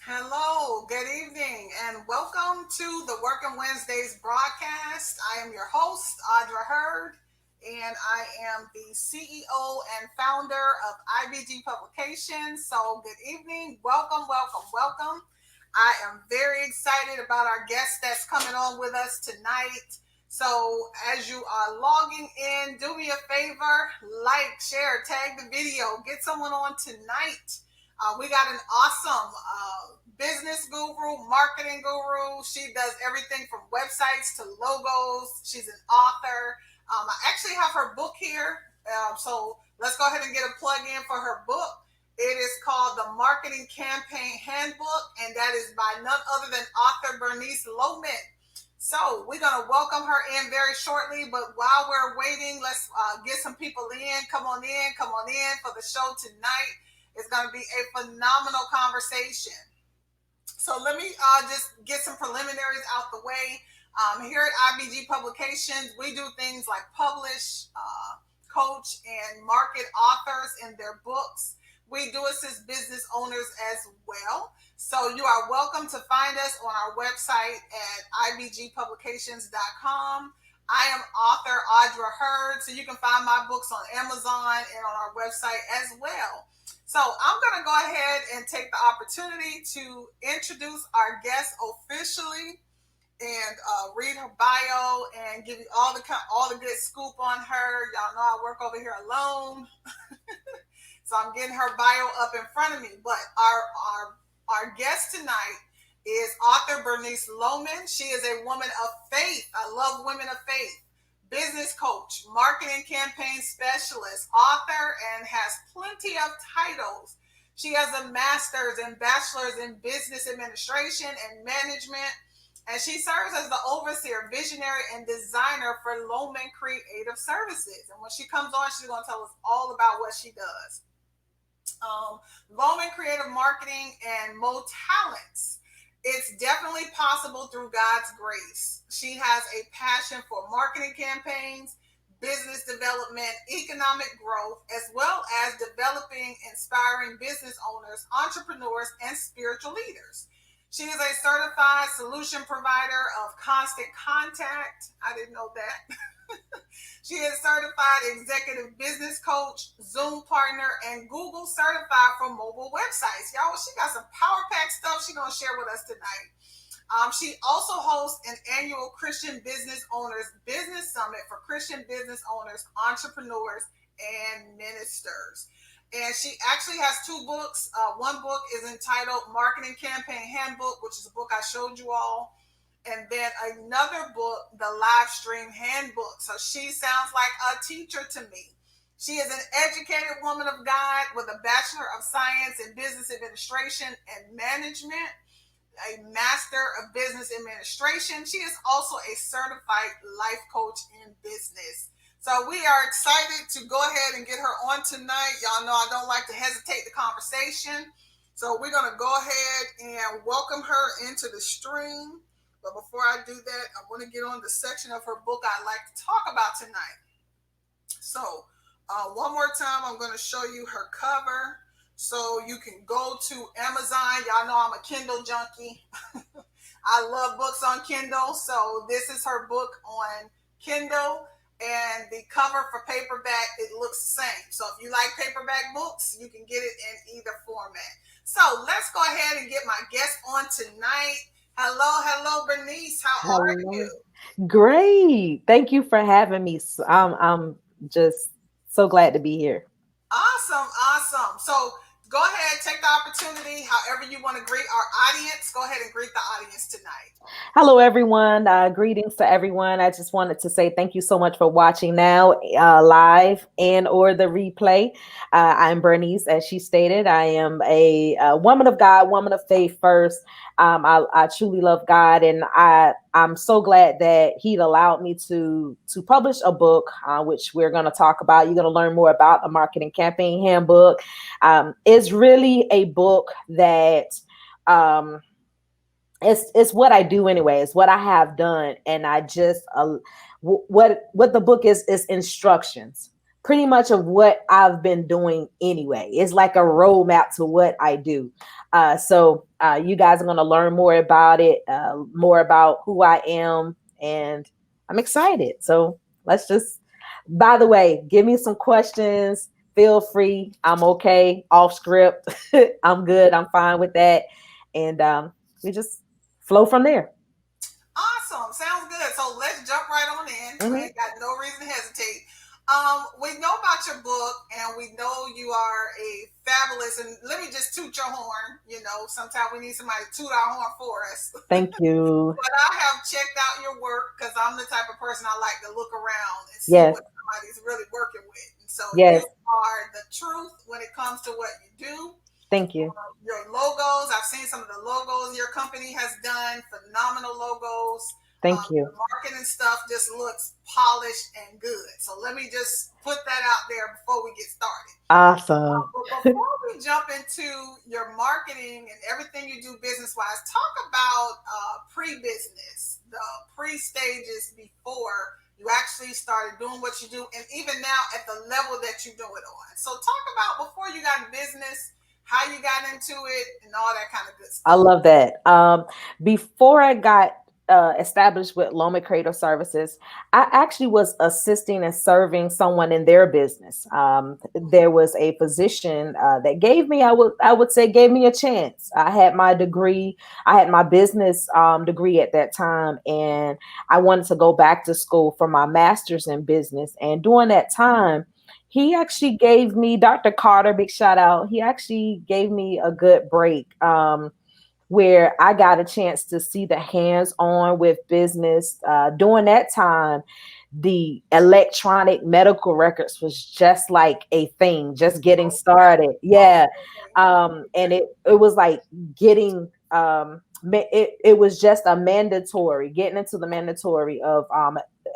Hello, good evening, and welcome to the Working Wednesdays broadcast. I am your host, Audra Hurd, and I am the CEO and founder of IBG Publications. So, good evening, welcome. I am very excited about our guest that's coming on with us tonight. So, as you are logging in, do me a favor, like, share, tag the video, get someone on tonight. We got an awesome business guru, marketing guru. She does everything from websites to logos. She's an author. I actually have her book here. So let's go ahead and get a plug in for her book. It is called The Marketing Campaign Handbook, and that is by none other than author Bernice Loman. So we're going to welcome her in very shortly, but while we're waiting, let's get some people in. Come on in for the show tonight. It's going to be a phenomenal conversation. So let me just get some preliminaries out the way. Here at IBG Publications, we do things like publish, coach, and market authors in their books. We do assist business owners as well. So you are welcome to find us on our website at ibgpublications.com. I am author Audra Hurd, so you can find my books on Amazon and on our website as well. So I'm going to go ahead and take the opportunity to introduce our guest officially and read her bio and give you all the good scoop on her. Y'all know I work over here alone, so I'm getting her bio up in front of me. But our guest tonight is author Bernice Loman. She is a woman of faith. I love women of faith. Business coach, marketing campaign specialist, author, and has plenty of titles. She has a master's and bachelor's in business administration and management, and she serves as the overseer, visionary, and designer for Loman Creative Services. And when she comes on, she's going to tell us all about what she does. Loman Creative Marketing and Mo Talents. It's definitely possible through God's grace. She has a passion for marketing campaigns, business development, economic growth, as well as developing, inspiring business owners, entrepreneurs, and spiritual leaders. She is a certified solution provider of constant contact. I didn't know that. She is certified executive business coach, Zoom partner, and Google certified for mobile websites. Y'all, she got some power pack stuff she's going to share with us tonight. She also hosts an annual Christian Business Owners Business Summit for Christian business owners, entrepreneurs, and ministers. And she actually has two books. One book is entitled Marketing Campaign Handbook, which is a book I showed you all. And then another book, the Live Stream Handbook. So she sounds like a teacher to me. She is an educated woman of God with a Bachelor of Science in Business Administration and Management, a Master of Business Administration. She is also a certified life coach in business. So we are excited to go ahead and get her on tonight. Y'all know I don't like to hesitate the conversation. So we're going to go ahead and welcome her into the stream. But before I do that, I want to get on the section of her book I'd like to talk about tonight. So one more time, I'm going to show you her cover. So you can go to Amazon. Y'all know I'm a Kindle junkie. I love books on Kindle. So this is her book on Kindle. And the cover for paperback, it looks the same. So if you like paperback books, you can get it in either format. So let's go ahead and get my guest on tonight. Hello, Bernice. How are Hello. you? Great. Thank you for having me. I'm just so glad to be here. Awesome. So go ahead, take the opportunity, however you want to greet our audience. Go ahead and greet the audience tonight. Hello, everyone. Greetings to everyone. I just wanted to say thank you so much for watching now, live and or the replay. I'm Bernice, as she stated. I am a woman of God, woman of faith first. I truly love God, and I'm so glad that He'd allowed me to publish a book, which we're going to talk about. You're going to learn more about the Marketing Campaign Handbook. It's really a book that. It's what I do anyway. It's what I have done, and I just what the book is instructions pretty much of what I've been doing anyway. It's like a roadmap to what I do. So you guys are going to learn more about it, more about who I am, and I'm excited. So let's just, by the way, give me some questions. Feel free. I'm okay. Off script. I'm good. I'm fine with that. And we just flow from there. Awesome. Sounds good. So let's jump right on in. We Hmm. ain't got no reason to hesitate. We know about your book and we know you are a fabulous, and let me just toot your horn. You know, sometimes we need somebody to toot our horn for us. Thank you. But I have checked out your work because I'm the type of person I like to look around and see Yes. what somebody's really working with. And so you Yes. are the truth when it comes to what you do. Thank you. Your logos, I've seen some of the logos your company has done, phenomenal logos. Thank you. The marketing stuff just looks polished and good. So let me just put that out there before we get started. Awesome. But before we jump into your marketing and everything you do business wise, talk about pre business, the pre stages before you actually started doing what you do, and even now at the level that you do it on. So, talk about before you got in business, how you got into it, and all that kind of good I stuff. love that. Before I got established with Loman Creative Services, I actually was assisting and serving someone in their business. There was a position that gave me, I would say, gave me a chance. I had my degree, I had my business degree at that time, and I wanted to go back to school for my master's in business. And during that time, he actually gave me, Dr. Carter, big shout out. He actually gave me a good break. Where I got a chance to see the hands on with business. During that time, the electronic medical records was just like a thing, just getting started. Yeah. And it was like getting, it was just a mandatory, getting into the mandatory of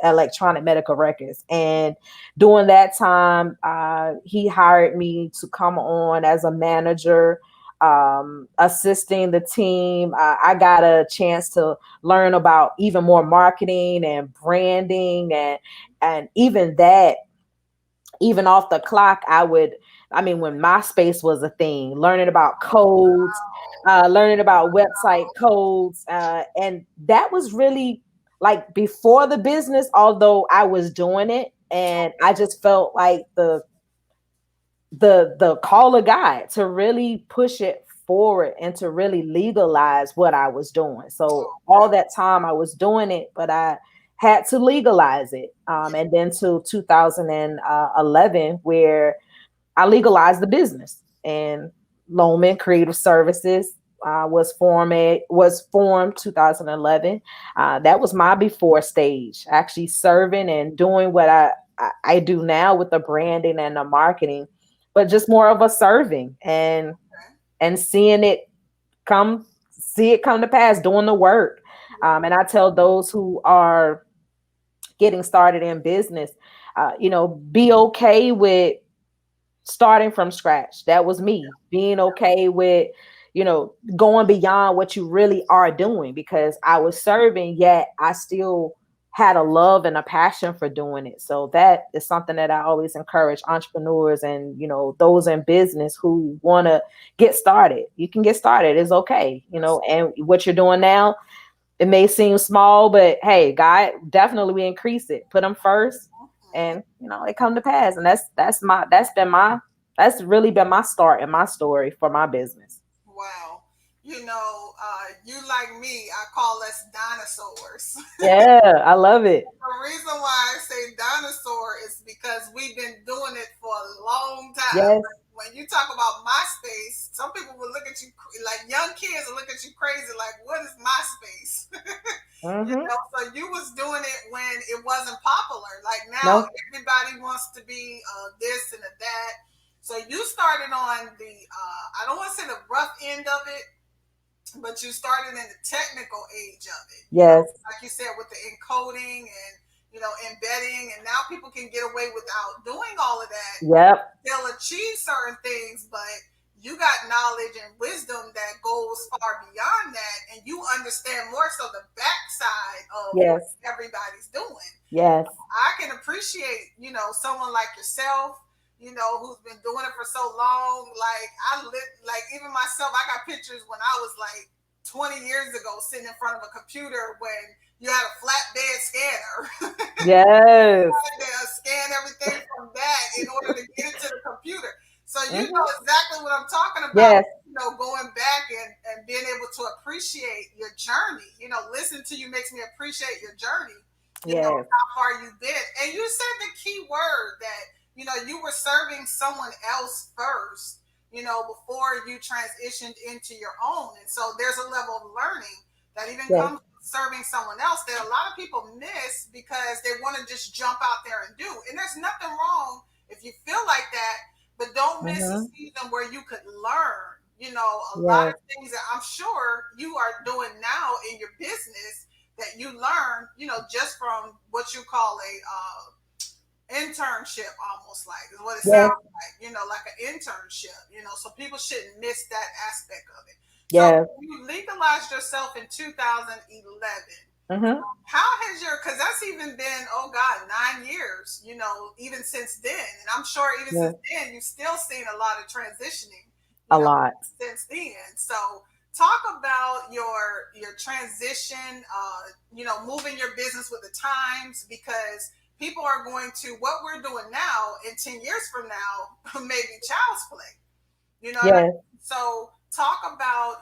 electronic medical records. And during that time, he hired me to come on as a manager, assisting the team. I got a chance to learn about even more marketing and branding, and even that, even off the clock, I mean, when MySpace was a thing, learning about codes, learning about website codes, and that was really like before the business. Although I was doing it, and I just felt like the call of God to really push it forward and to really legalize what I was doing. So all that time I was doing it, but I had to legalize it. And then to 2011, where I legalized the business, and Loman Creative Services was formed 2011. That was my before stage, actually serving and doing what I do now with the branding and the marketing, but just more of a serving and seeing it see it come to pass, doing the work. And I tell those who are getting started in business, be okay with starting from scratch. That was me being okay with, going beyond what you really are doing, because I was serving, yet I still had a love and a passion for doing it. So that is something that I always encourage entrepreneurs and, those in business who want to get started. You can get started. It's okay. And what you're doing now, it may seem small, but hey, God, definitely we increase it. Put them first, and it come to pass. And that's really been my start and my story for my business. Wow. You like me, I call us dinosaurs. Yeah, I love it. The reason why I say dinosaur is because we've been doing it for a long time. Yes. When you talk about MySpace, some people will look at you like young kids will look at you crazy, like, what is MySpace? Mm-hmm. So you was doing it when it wasn't popular. Like now, No. everybody wants to be this and a that. So you started on the I don't want to say the rough end of it, but you started in the technical age of it, Yes. like you said, with the encoding and embedding, and now people can get away without doing all of that. Yep. They'll achieve certain things, but you got knowledge and wisdom that goes far beyond that, and you understand more so the backside of what Yes. everybody's doing. Yes. I can appreciate, someone like yourself, who's been doing it for so long. Like like even myself, I got pictures when I was like 20 years ago sitting in front of a computer when you had a flatbed scanner. Yes. To scan everything from that in order to get it to the computer. So you know Hmm. exactly what I'm talking about. Yes. Going back and being able to appreciate your journey. Listen to you makes me appreciate your journey. Yes. How far you've been. And you said the key word that, you were serving someone else first, before you transitioned into your own. And so there's a level of learning that even Yes. comes from serving someone else that a lot of people miss because they want to just jump out there and do. And there's nothing wrong if you feel like that, but don't miss a Hmm. season where you could learn, a lot Yes. of things that I'm sure you are doing now in your business that you learn, just from what you call a internship, almost like is what it Yes. sounds like, like an internship, so people shouldn't miss that aspect of it. So Yes. you legalized yourself in 2011. Hmm. How has because that's even been, oh God, 9 years, even since then. And I'm sure even since Yes. then, you've still seen a lot of transitioning, you A know, lot. since then. So talk about your transition, moving your business with the times, because people are going to, what we're doing now in 10 years from now, may be child's play. You know what I Yes. mean? So talk about,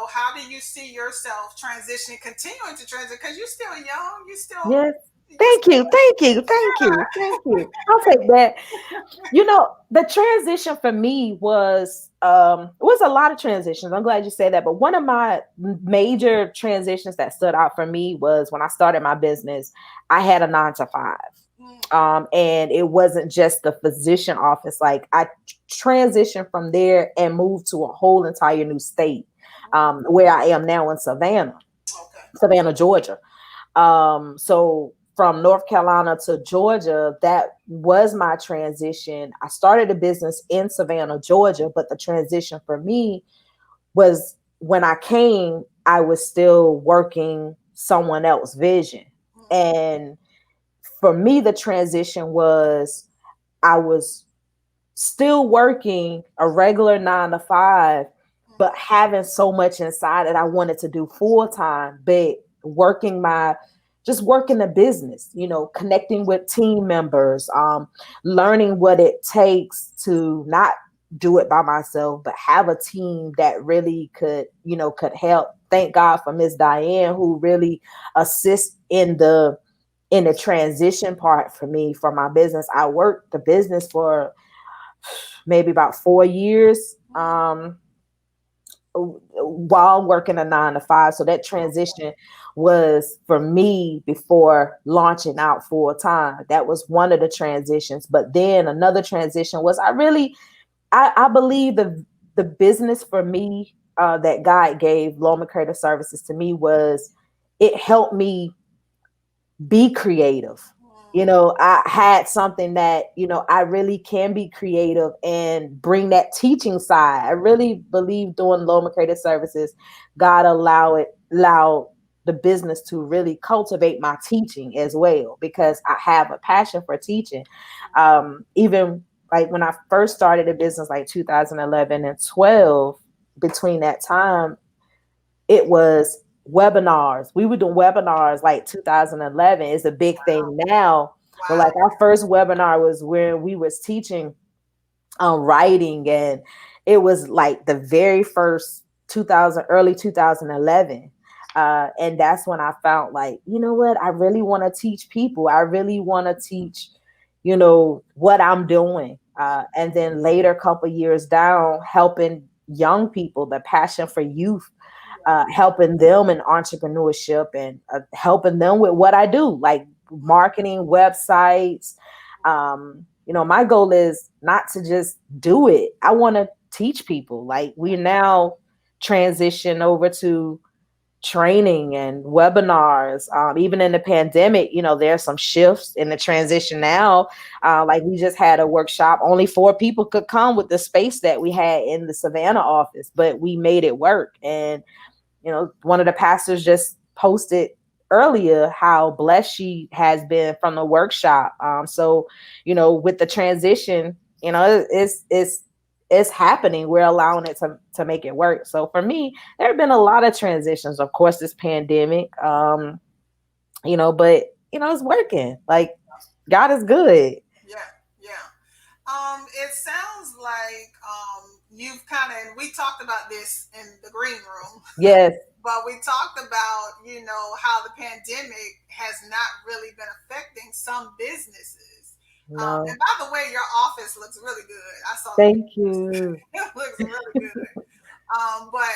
how do you see yourself transitioning, continuing to transition, because you're still young, Yes. you Thank still, you. Thank you. Thank you. Thank you. I'll take that. The transition for me was a lot of transitions. I'm glad you said that. But one of my major transitions that stood out for me was when I started my business, I had a 9 to 5. And it wasn't just the physician office. Like I transitioned from there and moved to a whole entire new state, where I am now in okay. Savannah, Georgia. So from North Carolina to Georgia, that was my transition. I started a business in Savannah, Georgia, but the transition for me was when I came, I was still working someone else's vision. And for me, the transition was I was still working a regular 9 to 5, but having so much inside that I wanted to do full time, but working my just working the business, connecting with team members, learning what it takes to not do it by myself, but have a team that really could help. Thank God for Miss Diane, who really assists in the transition part for me for my business. I worked the business for maybe about 4 years, while working a 9 to 5. So that transition was for me before launching out full time. That was one of the transitions. But then another transition was I believe the business for me, that God gave Loman Creative Services to me, was it helped me be creative. I had something that, I really can be creative and bring that teaching side. I really believe doing Loma Creative Services, God allow the business to really cultivate my teaching as well, because I have a passion for teaching. Even like when I first started the business, like 2011 and 12, between that time, it was webinars. We were doing webinars like 2011. It's a big thing now. But Wow. like our first webinar was where we was teaching writing, and it was like the very first 2000, early 2011. And that's when I found, like, you know what? I really want to teach people. I really want to teach, what I'm doing. And then later, a couple years down, helping young people, the passion for youth, helping them in entrepreneurship, and helping them with what I do, like marketing, websites. My goal is not to just do it. I want to teach people. Like we now transition over to training and webinars. Even in the pandemic, there's some shifts in the transition now. Like we just had a workshop, only 4 people could come with the space that we had in the Savannah office, but we made it work. And one of the pastors just posted earlier how blessed she has been from the workshop. So, with the transition, it's happening. We're allowing it to make it work. So for me, there have been a lot of transitions. Of course, this pandemic, but it's working. Like God is good. Yeah, yeah. It sounds like you've kind of, we talked about this in the green room, Yes. but we talked about, how the pandemic has not really been affecting some businesses. No. And by the way, your office looks really good. I saw the Thank pictures. you. It looks really good. But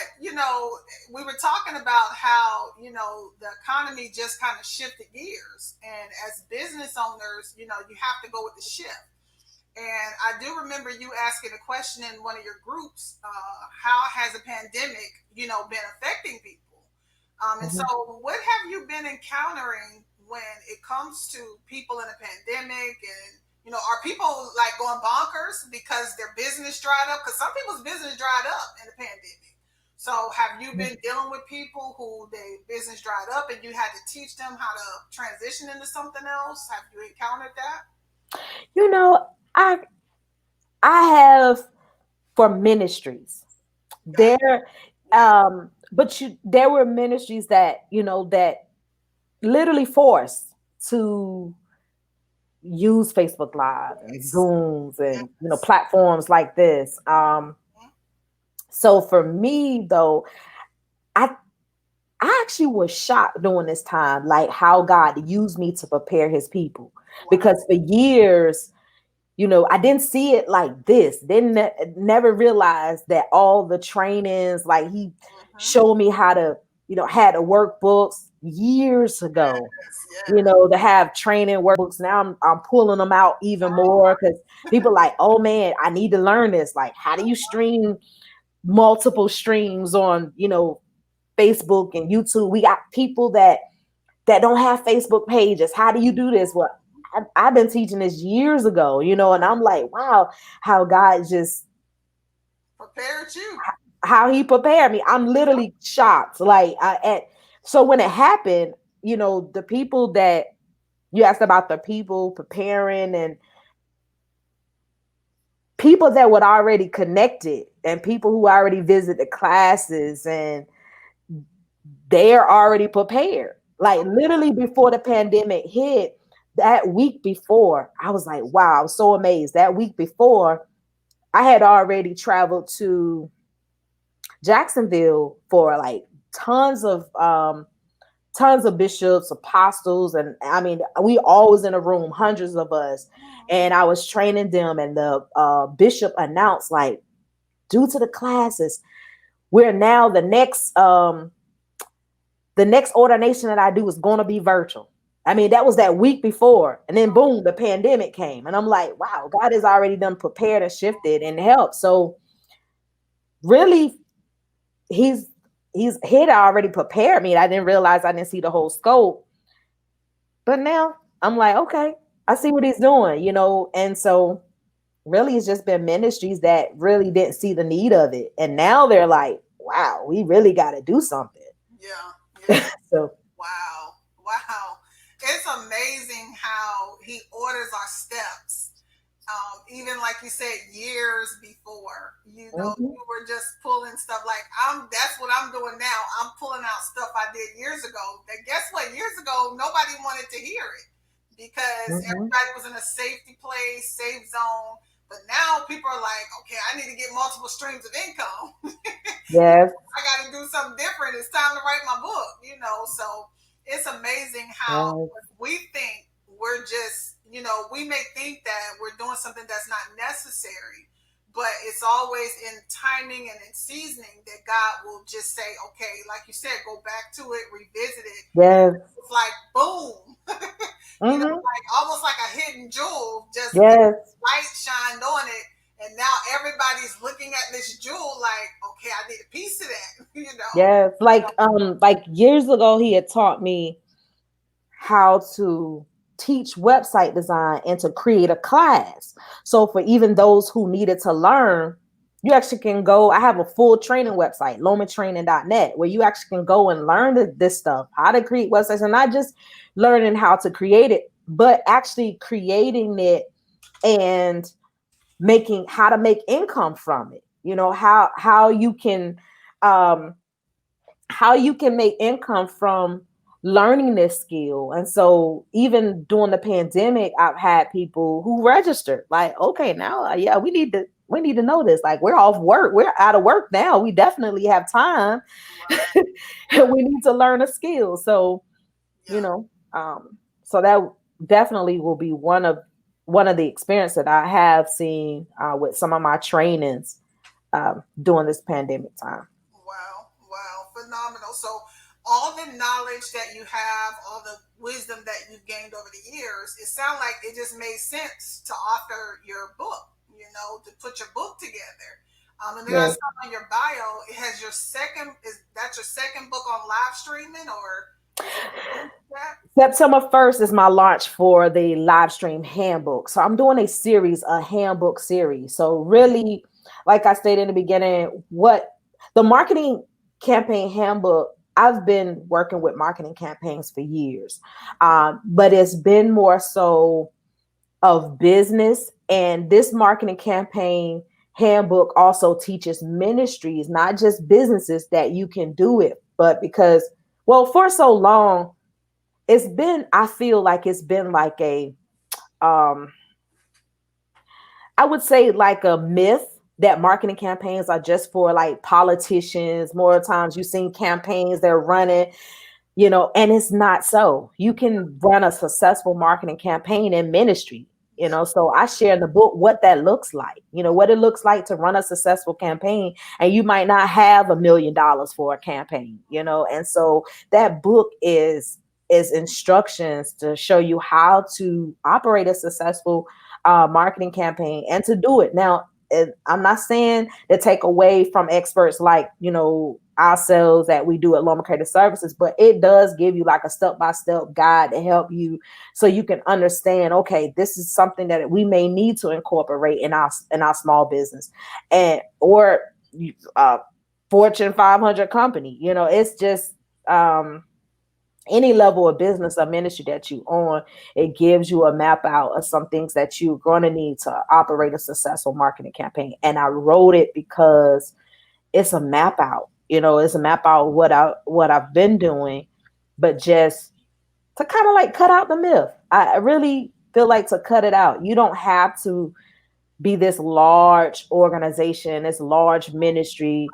we were talking about how the economy just kind of shifted gears, and as business owners, you have to go with the shift. And I do remember you asking a question in one of your groups, how has a pandemic, been affecting people? And so Mhm. what have you been encountering when it comes to people in a pandemic? And, are people like going bonkers because their business dried up? Because some people's business dried up in the pandemic. So have you been dealing with people who their business dried up and you had to teach them how to transition into something else? Have you encountered that? You know, I I have for ministries. Okay. There Yeah. but there were ministries that literally forced to use Facebook Live and Yes. Zooms and Yes. platforms like this. So for me though, I I actually was shocked during this time, like how God used me to prepare his people. Wow. Because for years, I didn't see it like this. Never realized that all the trainings, like he Mm-hmm. showed me how to, had the workbooks years ago, Yes. Yeah. to have training workbooks. Now I'm pulling them out even more because people like, oh man, I need to learn this. Like, how do you stream multiple streams on, Facebook and YouTube? We got people that don't have Facebook pages. How do you do this? Well, I've been teaching this years ago, and I'm like, wow, how God just Prepared you. how he prepared me. I'm literally shocked. So when it happened, the people that you asked about, the people preparing and people that would already connected and people who already visit the classes and they're already prepared. Like literally before the pandemic hit, that week before, I was like, wow, I was so amazed. That week before, I had already traveled to Jacksonville for like tons of tons of bishops, apostles, and I mean, we always in a room, hundreds of us, and I was training them, and the bishop announced like, due to the classes, we're now the next ordination that I do is going to be virtual. I mean, that was that week before. And then boom, the pandemic came. And I'm like, wow, God has already done prepared and shifted and helped. So really, he's he had already prepared me. I didn't realize I didn't see the whole scope. But now I'm like, okay, I see what he's doing. And so really it's just been ministries that really didn't see the need of it. And now they're like, wow, we really got to do something. Yeah. Yeah. So Wow. Wow. It's amazing how he orders our steps. Even like you said, years before, mhm, you were just pulling stuff like that's what I'm doing now. I'm pulling out stuff I did years ago. That guess what? Years ago, nobody wanted to hear it because mhm. everybody was in a safety place, safe zone. But now people are like, okay, I need to get multiple streams of income. Yes. I got to do something different. It's time to write my book. So it's amazing how Yes. we think we're just, we may think that we're doing something that's not necessary, but it's always in timing and in seasoning that God will just say, okay, like you said, go back to it, revisit it. Yes. It's like, boom, Hmm. like almost like a hidden jewel, just Yes. light shined on it. And now everybody's looking at this jewel like, okay, I need a piece of that, Yes. Like years ago, he had taught me how to teach website design and to create a class. So for even those who needed to learn, You actually can go. I have a full training website, lomantraining.net, where you actually can go and learn this stuff, how to create websites, and not just learning how to create it, but actually creating it and making how to make income from it. You know, um how you can make income from learning this skill. And so even during the pandemic, I've had people who registered like, okay, now yeah, we need to know this. Like, we're off work, we're out of work now, we definitely have time. Right. And we need to learn a skill. So, you Yeah. know, so that definitely will be one of the experience that I have seen with some of my trainings during this pandemic time. Wow, wow, phenomenal. So, all the knowledge that you have, all the wisdom that you've gained over the years, it sounds like it just made sense to author your book, to put your book together. And then I Yeah. saw on your bio, it has is that your second book on live streaming, or is it that? September 1st is my launch for the live stream handbook. So I'm doing a handbook series. So really, like I stated in the beginning, what the marketing campaign handbook, I've been working with marketing campaigns for years. But it's been more so of business. And this marketing campaign handbook also teaches ministries, not just businesses, that you can do it. But because, well, for so long, I feel like it's been like um I would say like a myth that marketing campaigns are just for like politicians. More times you've seen campaigns they're running, and it's not so. You can run a successful marketing campaign in ministry. Yeah, So I share in the book what that looks like, what it looks like to run a successful campaign. And you might not have $1 million for a campaign, and so that book is instructions to show you how to operate a successful marketing campaign and to do it. Now, I'm not saying to take away from experts like, ourselves that we do at Loman Creative Services, but it does give you like a step-by-step guide to help you so you can understand, okay, this is something that we may need to incorporate in our small business and or uh Fortune 500 company. It's just any level of business or ministry that you on, it gives you a map out of some things that you're going to need to operate a successful marketing campaign. And I wrote it because it's a map out. It's a map out what I've been doing, but just to kind of like cut out the myth. I really feel like to cut it out. You don't have to be this large organization, this large ministry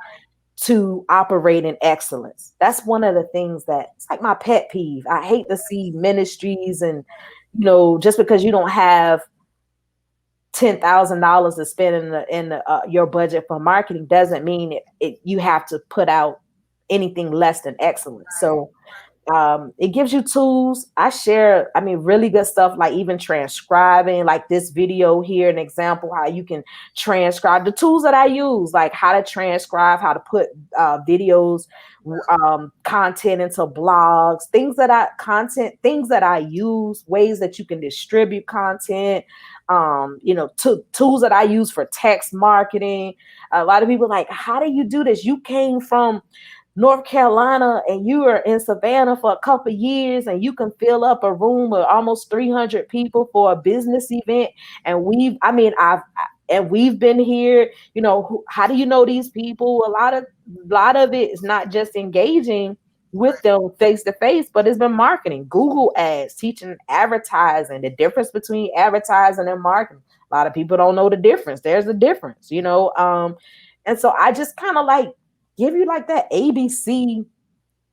to operate in excellence. That's one of the things that it's like my pet peeve. I hate to see ministries and just because you don't have $10,000 to spend in your budget for marketing doesn't mean you have to put out anything less than excellence. right, So it gives you tools. I share, really good stuff, like even transcribing, like this video here, an example how you can transcribe the tools that I use, like how to transcribe, how to put videos, right, content into blogs, things that I use, ways that you can distribute content, tools that I use for text marketing. A lot of people are like, how do you do this? You came from North Carolina and you were in Savannah for a couple of years and you can fill up a room of almost 300 people for a business event. And we've been here, how do you know these people? A lot of it is not just engaging with right. them face to face, but it's been marketing, Google ads, teaching advertising, the difference between advertising and marketing. A lot of people don't know the difference. There's a difference, and so I just kind of like give you like that ABC.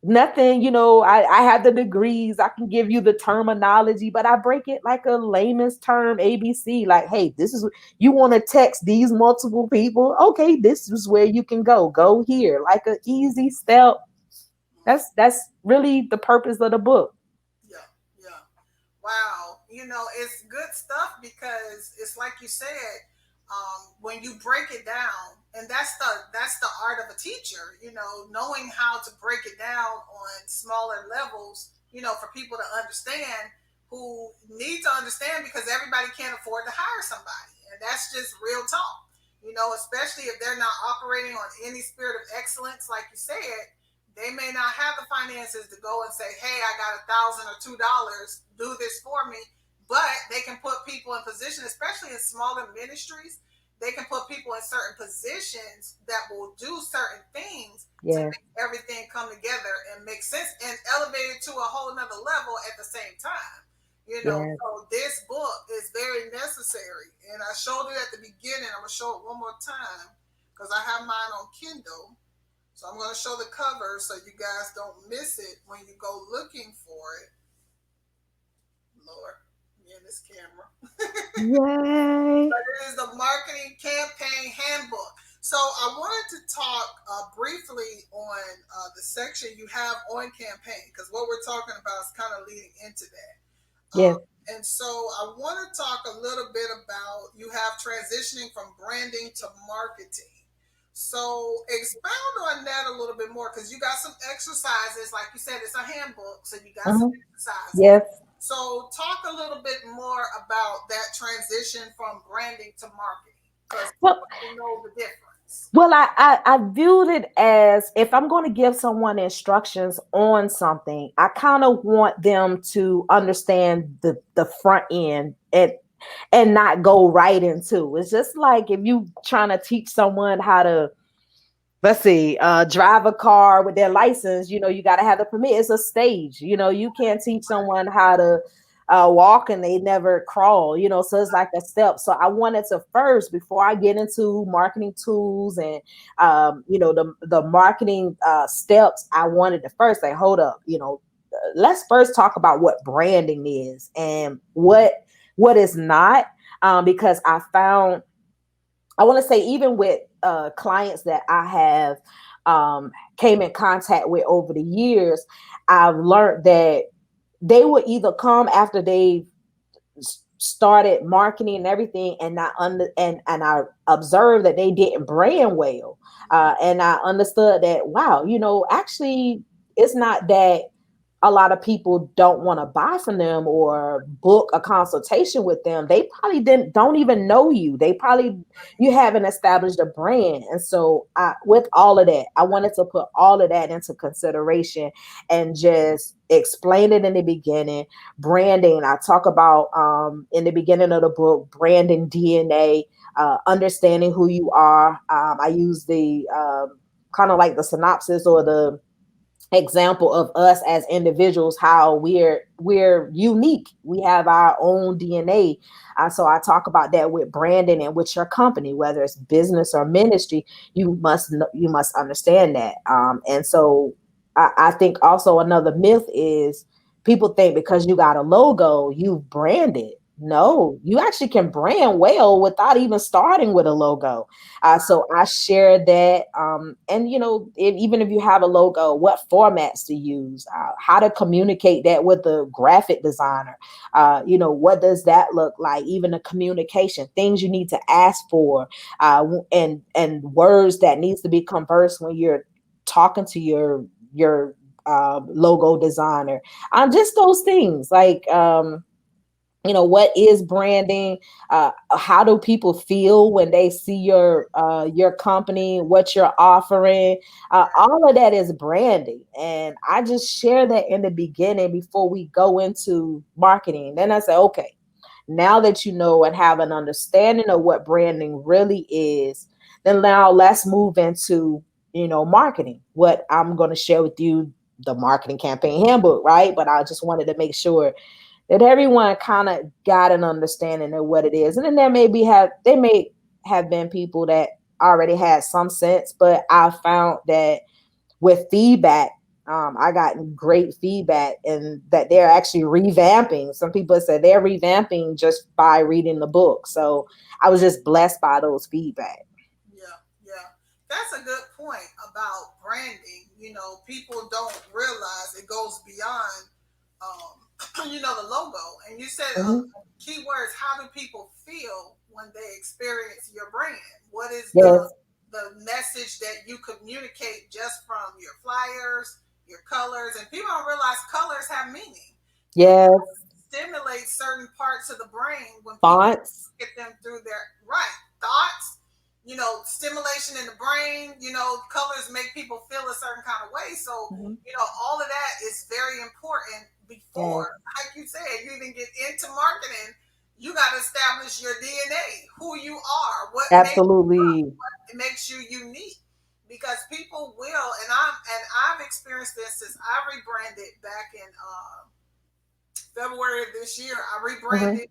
Nothing, I have the degrees, I can give you the terminology, but I break it like a layman's term ABC. Like, hey, this is, you want to text these multiple people. Okay, this is where you can go here, like an easy step. That's really the purpose of the book. Yeah, yeah. Wow. It's good stuff because it's like you said, when you break it down, and that's the art of a teacher, knowing how to break it down on smaller levels, for people to understand who need to understand because everybody can't afford to hire somebody. And that's just real talk. Especially if they're not operating on any spirit of excellence, like you said, they may not have the finances to go and say, "Hey, I got $1,000 or $2, do this for me." But they can put people in position, especially in smaller ministries. They can put people in certain positions that will do certain things to Yes, make everything come together and make sense and elevate it to a whole nother level at the same time. yes. So this book is very necessary. And I showed it at the beginning. I'm going to show it one more time because I have mine on Kindle. So I'm going to show the cover so you guys don't miss it when you go looking for it. Lord, me and this camera. Yay. But it is the Marketing Campaign Handbook. So I wanted to talk briefly on the section you have on campaign because what we're talking about is kind of leading into that. Yes. And so I want to talk a little bit about you have transitioning from branding to marketing. So expound on that a little bit more because you got some exercises. Like you said, it's a handbook, so you got some Mhm. exercises. Yes. So talk a little bit more about that transition from branding to marketing because Well, people don't know the difference. I viewed it as if I'm going to give someone instructions on something, I kind of want them to understand the front end and not go right into. It's just like if you trying to teach someone how to, let's see, drive a car with their license, you got to have the permit. It's a stage. You can't teach someone how to walk and they never crawl, so it's like a step. So I wanted to first, before I get into marketing tools and, the marketing steps, I wanted to first say, hold up, let's first talk about what branding is and what is not. Because I want to say, even with clients that I have came in contact with over the years, I've learned that they will either come after they started marketing and everything and not and I observed that they didn't brand well. And I understood that, wow, actually it's not that a lot of people don't want to buy from them or book a consultation with them. They probably don't even know you. They probably, you haven't established a brand. And so with all of that, I wanted to put all of that into consideration and just explain it in the beginning. Branding, I talk about in the beginning of the book, branding DNA, understanding who you are. I use the kind of like the synopsis or the example of us as individuals, how we're unique, we have our own DNA. So I talk about that with branding and with your company, whether it's business or ministry. You must understand that. And so I think also another myth is people think because you got a logo, you've branded. No, you actually can brand well without even starting with a logo. So I share that. And, even if you have a logo, what formats to use, how to communicate that with the graphic designer. What does that look like? Even the communication, things you need to ask for, and words that needs to be conversed when you're talking to your logo designer. Just those things like, what is branding, how do people feel when they see your company, what you're offering. All of that is branding, and I just share that in the beginning before we go into marketing. Then I say, okay, now that you know and have an understanding of what branding really is, then now let's move into marketing. What I'm going to share with you, the marketing campaign handbook, right? But I just wanted to make sure that everyone kind of got an understanding of what it is. And then they may have been people that already had some sense, but I found that with feedback, I got great feedback, and that they're actually revamping. Some people said they're revamping just by reading the book. So I was just blessed by those feedback. Yeah, yeah. That's a good point about branding. People don't realize it goes beyond, the logo. And you said Mhm. key words. How do people feel when they experience your brand? What is Yes, the message that you communicate just from your flyers, your colors? And people don't realize colors have meaning. It yes, stimulates certain parts of the brain when people fonts. look at them through their right thoughts. stimulation in the brain. Colors make people feel a certain kind of way. So, Mhm. all of that is very important Yes, before, like you said, you even get into marketing. You got to establish your DNA, who you are, absolutely. what makes you unique. Because people will, and I've experienced this since I rebranded back in February of this year. I Mhm. rebranded,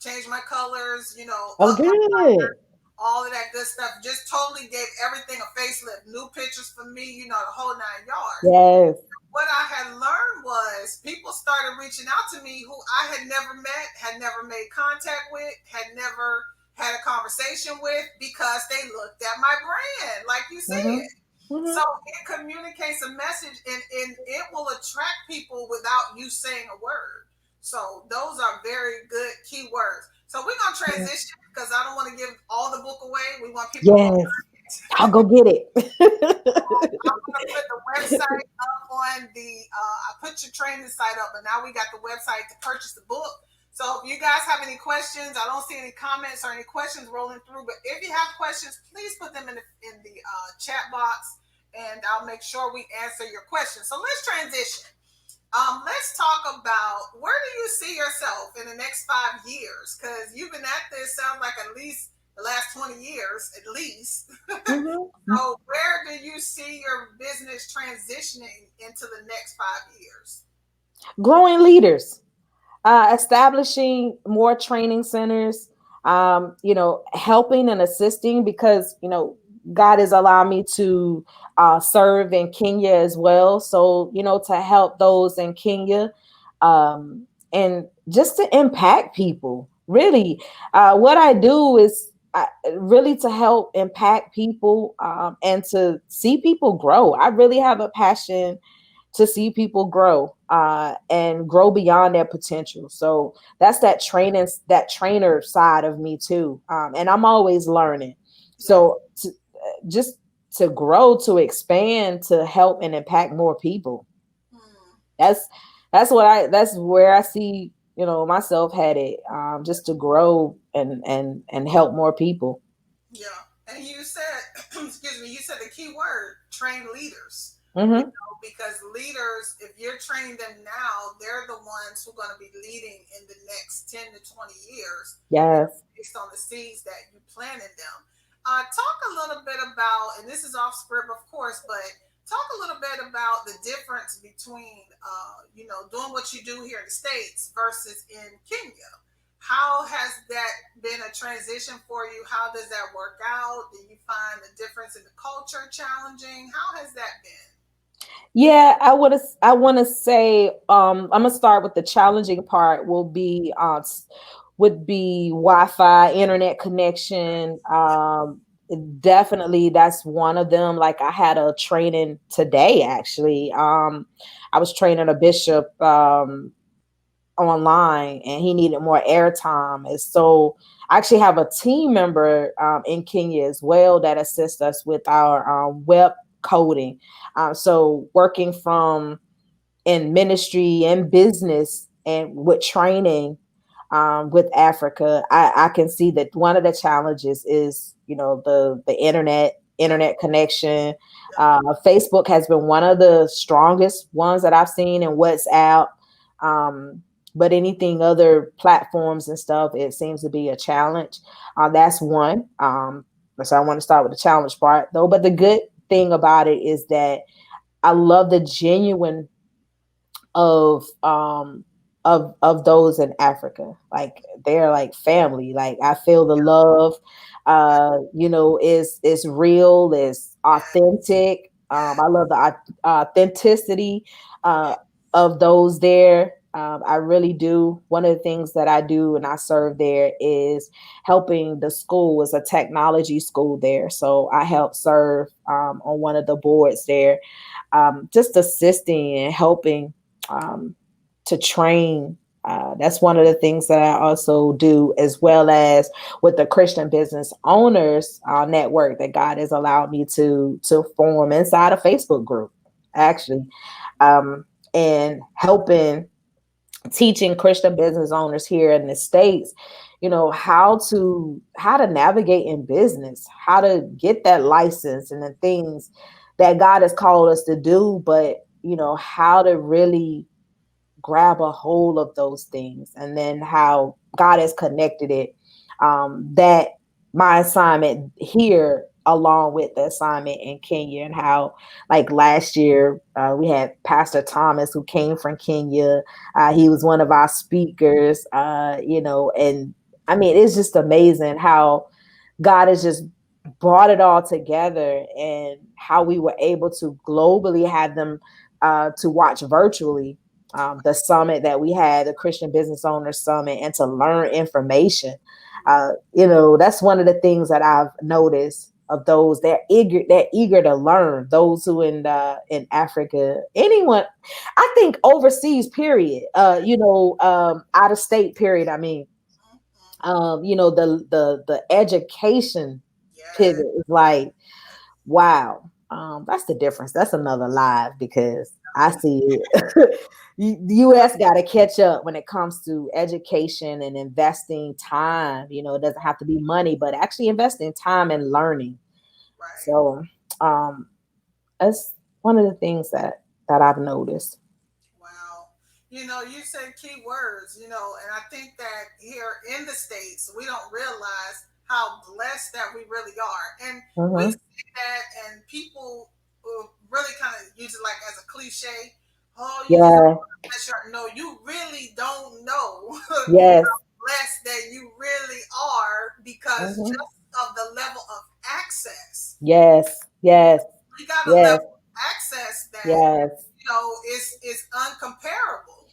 changed my colors, Oh, up my good. all of that good stuff. Just totally gave everything a facelift. New pictures for me, the whole 9 yards. Yes. What I had learned was people started reaching out to me who I had never met, had never made contact with, had never had a conversation with because they looked at my brand, like you Mhm. said. So Mhm. it communicates a message and it will attract people without you saying a word. So those are very good key words. So we're gonna Mhm. transition because I don't want to give all the book away. We want people to go Yes. I'll go get it. I'm gonna put the website up on the. I put your training site up, but now we got the website to purchase the book. So if you guys have any questions, I don't see any comments or any questions rolling through. But if you have questions, please put them in the chat box, and I'll make sure we answer your questions. So let's transition. Let's talk about where do you see yourself in the next 5 years? Because you've been at this sounds like at least the last 20 years, at least. Mhm. So, where do you see your business transitioning into the next 5 years? Growing leaders. Establishing more training centers, helping and assisting because, God has allowed me to serve in Kenya as well. So, to help those in Kenya and just to impact people. Really, what I do is really to help impact people and to see people grow. I really have a passion to see people grow and grow beyond their potential. So that's that trainer side of me too. And I'm always learning. Yeah. So just to grow, to expand, to help and impact more people. Hmm. That's that's where I see, myself headed. Just to grow and help more people. Yeah. And you said, excuse me, you said the key word, train leaders. Hmm. Because leaders, if you're training them now, they're the ones who are going to be leading in the next 10 to 20 years, Yes. based on the seeds that you planted them. Talk a little bit about, and this is off script, of course, but talk a little bit about the difference between, doing what you do here in the States versus in Kenya. How has that been a transition for you? How does that work out? Do you find the difference in the culture challenging? How has that been? Yeah, I want to say I'm gonna start with the challenging part will be would be Wi-Fi, internet connection. Definitely that's one of them. Like I had a training today actually. I was training a bishop online and he needed more airtime. And so I actually have a team member in Kenya as well that assists us with our web coding. So working from in ministry and business and with training with Africa, I can see that one of the challenges is, the internet connection. Facebook has been one of the strongest ones that I've seen, and WhatsApp. Um, but anything other platforms and stuff, it seems to be a challenge. That's one. So I want to start with the challenge part though. But the good thing about it is that I love the genuine of those in Africa. Like they're like family. Like I feel the love is real, is authentic. I love the authenticity uh of those there. I really do. One of the things that I do and I serve there is helping the school. Is a technology school there. So I help serve on one of the boards there, just assisting and helping um, to train. That's one of the things that I also do, as well as with the Christian Business Owners Network that God has allowed me to form inside a Facebook group, actually, and helping teaching Christian business owners here in the States, how to navigate in business, how to get that license and the things that God has called us to do, but how to really grab a hold of those things, and then how God has connected it. That my assignment here along with the assignment in Kenya, and how like last year we had Pastor Thomas who came from Kenya. He was one of our speakers, and I mean, it's just amazing how God has just brought it all together, and how we were able to globally have them to watch virtually the summit that we had, the Christian Business Owners Summit, and to learn information. That's one of the things that I've noticed of those they're eager to learn. Those who in Africa, anyone, I think overseas, period. Out of state, period. I mean, the education pivot Yes. is like, wow. That's the difference. That's another live, because I see it. The US got to catch up when it comes to education and investing time. It doesn't have to be money, but actually investing time and learning. Right. So, um, that's one of the things that I've noticed. Wow. You said key words, and I think that here in the States, we don't realize how blessed that we really are. And we Hmm. say that, and people really kind of use it like as a cliche. Oh, you just Yeah. bless your. No, you really don't know how Yes. blessed that you really are because Hmm. just of the level of access. Yes. You Yes. got a Yes. level of access that Yes. is uncomparable.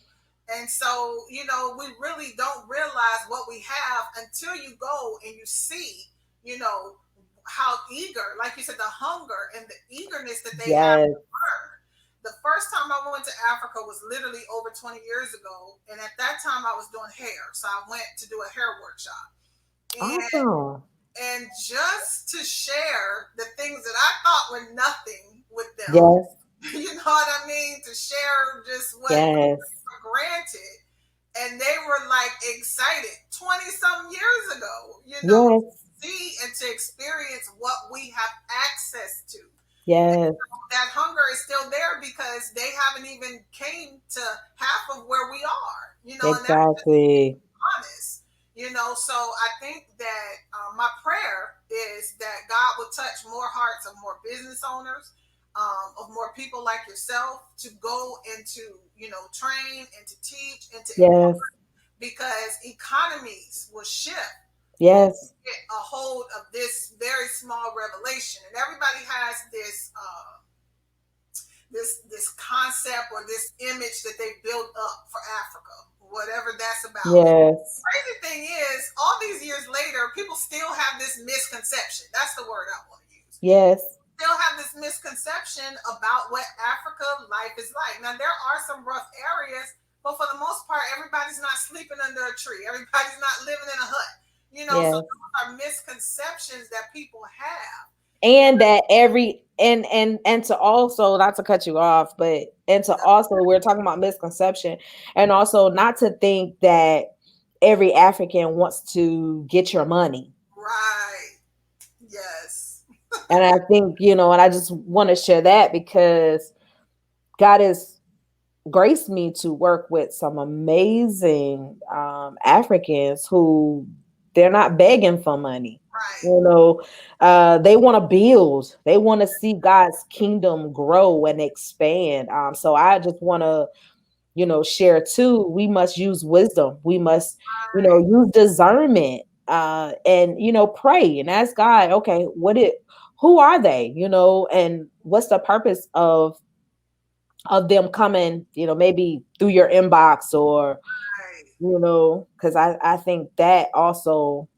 And so, we really don't realize what we have until you go and you see, you know, how eager, like you said, the hunger and the eagerness that they have Yes. to learn. The first time I went to Africa was literally over 20 years ago. And at that time I was doing hair. So I went to do a hair workshop. And Awesome. just to share the things that I thought were nothing with them, Yes. you know what I mean? To share just what we take Yes. for granted. And they were like excited 20 some years ago, to Yes. see and to experience what we have access to. And Yes. so that hunger is still there because they haven't even came to half of where we are, and that's just Exactly. honest. So I think that my prayer is that God will touch more hearts of more business owners, of more people like yourself to go and to, train and to teach and to impart, Yes. because economies will shift when Yes. we get a hold of this very small revelation. And everybody has this concept or this image that they built up for Africa, whatever that's about. And the Yes. crazy thing is, all these years later, people still have this misconception. That's the word I want to use. Yes. Still have this misconception about what Africa life is like. Now, there are some rough areas, but for the most part, everybody's not sleeping under a tree. Everybody's not living in a hut. So Yes. those are misconceptions that people have. And And that every and to also, not to cut you off, but and to also, we're talking about misconception, and also not to think that every African wants to get your money. right, yes, And I think, and I just want to share that because God has graced me to work with some amazing Africans who they're not begging for money. right, They want to build. They want to see God's kingdom grow and expand. So I just want to, share too. We must use wisdom. We must, right, use discernment, and pray and ask God. Okay, who are they? And what's the purpose of them coming, maybe through your inbox, or, right. because I think that also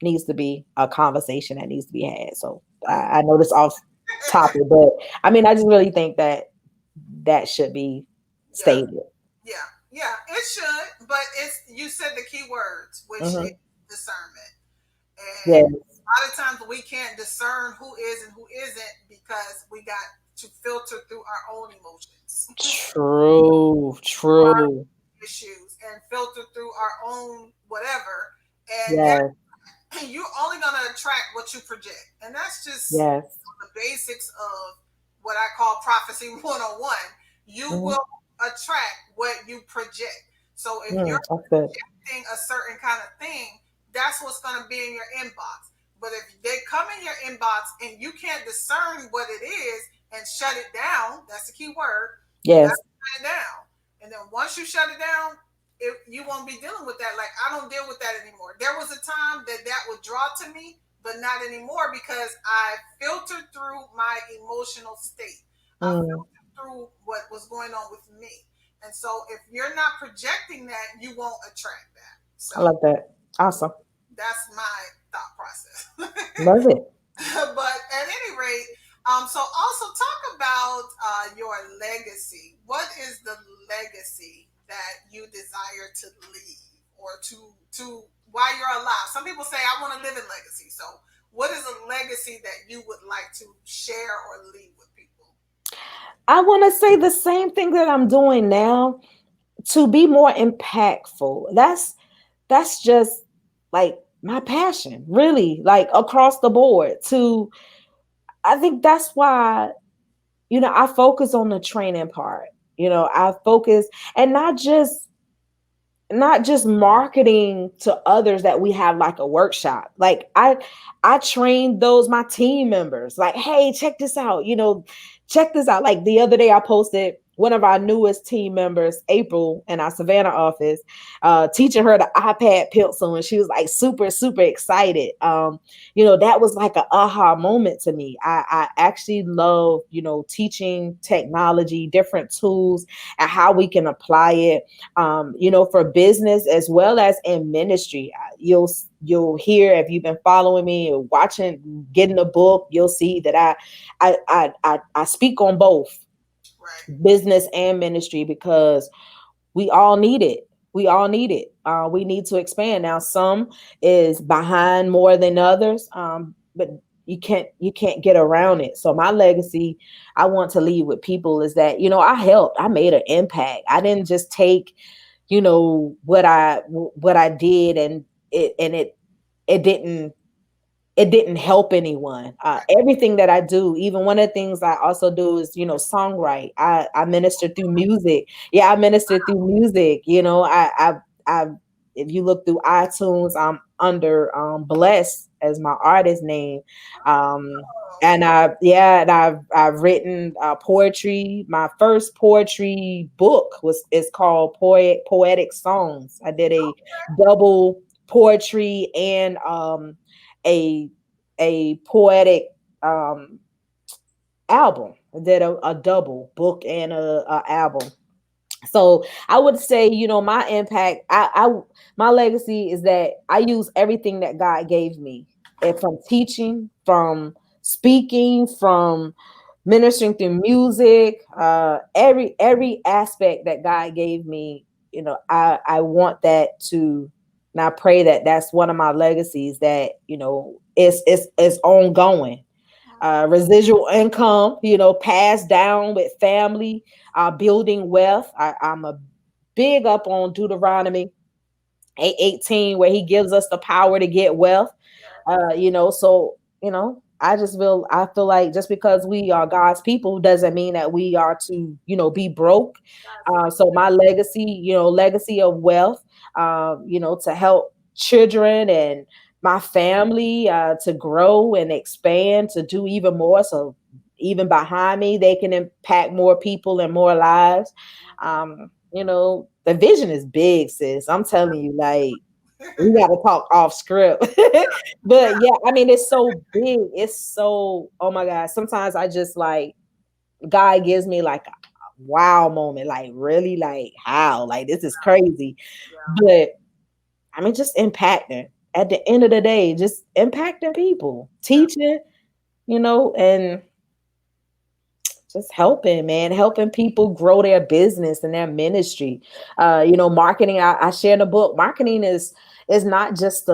needs to be a conversation that needs to be had. So I know this off topic, but I mean, I just really think that that should be Yeah, stated. yeah, yeah. It should, but you said the key words, which is Hmm. discernment. And Yes. a lot of times we can't discern who is and who isn't because we got to filter through our own emotions, True. our True. issues, and filter through our own whatever, and Yes. you're only going to attract what you project. And that's just Yes. the basics of what I call prophecy 101. You Mm-hmm. will attract what you project. So if you're That's good. projecting a certain kind of thing, that's what's going to be in your inbox. But if they come in your inbox and you can't discern what it is and shut it down, that's the key word. You got Yes. to shut it down. And then once you shut it down, you won't be dealing with that. Like, I don't deal with that anymore. There was a time that that would draw to me, but not anymore because I filtered through my emotional state. I Mm, filtered through what was going on with me. And so if you're not projecting that, you won't attract that. So I love that. Awesome. that's my thought process. Love it. But at any rate, so also talk about your legacy. What is the legacy that you desire to leave or to while you're alive? Some people say I want to live in legacy. So what is a legacy that you would like to share or leave with people? I want to say the same thing that I'm doing now to be more impactful. That's just like my passion, really, like across the board. To I think that's why I focus on the training part. I focus and not just marketing to others that we have like a workshop. Like I train those my team members like, hey, check this out, check this out. Like the other day I posted one of our newest team members, April, in our Savannah office, teaching her the iPad pencil, and she was like super super excited. That was like an aha moment to me. I actually love teaching technology, different tools, and how we can apply it, for business as well as in ministry. You'll hear, if you've been following me or watching, getting a book, you'll see that I speak on both Right. business and ministry because we all need it. We all need it. We need to expand. Now, some is behind more than others, but you can't get around it. So my legacy I want to leave with people is that I helped. I made an impact. I didn't just take what I did and it didn't help anyone. Right. Everything that I do, even one of the things I also do is, songwrite. I minister through music. Yeah, I minister through music. I if you look through iTunes, I'm under Bless as my artist name. Um, Oh, and I've written poetry. My first poetry book is called Poetic Songs. I did a double poetry and a a poetic um album. I did a double book and a album. So I would say, my impact, my legacy is that I use everything that God gave me, and from teaching, from speaking, from ministering through music, every aspect that God gave me. I want that to, and I pray that that's one of my legacies, that it's ongoing, residual income, passed down with family, building wealth. I'm a big up on Deuteronomy 8:18, where he gives us the power to get wealth. So I feel like just because we are God's people doesn't mean that we are to be broke. So my legacy of wealth, to help children and my family to grow and expand, to do even more. So even behind me, they can impact more people and more lives. The vision is big, sis. I'm telling you, like, we got to talk off script. yeah, But yeah, I mean, it's so big. It's so, oh my God. Sometimes I just like, God gives me like a wow moment. Like, really? Like, how? Like, this is crazy. yeah, But I mean, just impacting. At the end of the day, just impacting people, yeah, teaching, and just helping, man, helping people grow their business and their ministry. Marketing. I share in the book. Marketing is not just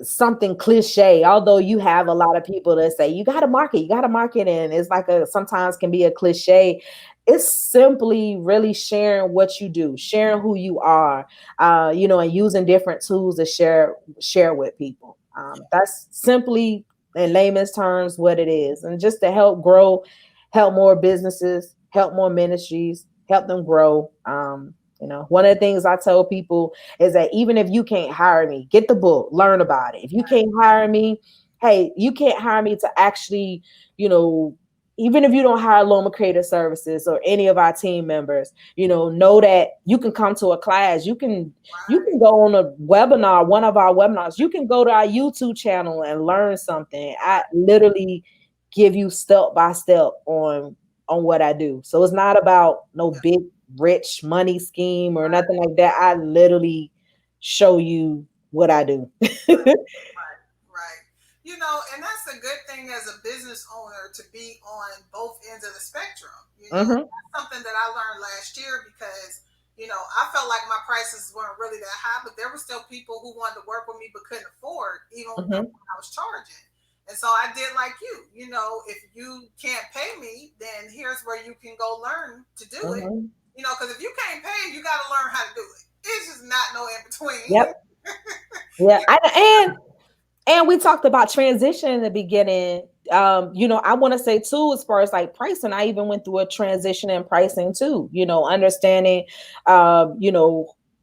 something cliche. Although you have a lot of people that say you got to market, and it's like sometimes can be a cliche. it's simply really sharing what you do, sharing who you are, and using different tools to share with people. That's simply, in layman's terms, what it is, and just to help grow, help more businesses, help more ministries, help them grow. One of the things I tell people is that even if you can't hire me, get the book, learn about it. If you can't hire me, hey, you can't hire me to actually, you know, even if you don't hire Loman Creative Services or any of our team members, know that you can come to a class. You can Right. go on a webinar, one of our webinars. You can go to our YouTube channel and learn something. I literally give you step by step on what I do. So it's not about no Yeah. big rich money scheme or Right. nothing like that. I literally show you what I do. Right. Right. Right. And that's a good thing as a business owner to be on both ends of the spectrum. Hmm. That's something that I learned last year because, I felt like my prices weren't really that high, but there were still people who wanted to work with me but couldn't afford even what Hmm. I was charging. And so I did like you, if you can't pay me, then here's where you can go learn to do it. Hmm. Because if you can't pay, you got to learn how to do it. It's just not no in between. Yep. Yeah. And we talked about transition in the beginning. I want to say too, as far as like pricing, I even went through a transition in pricing too, understanding,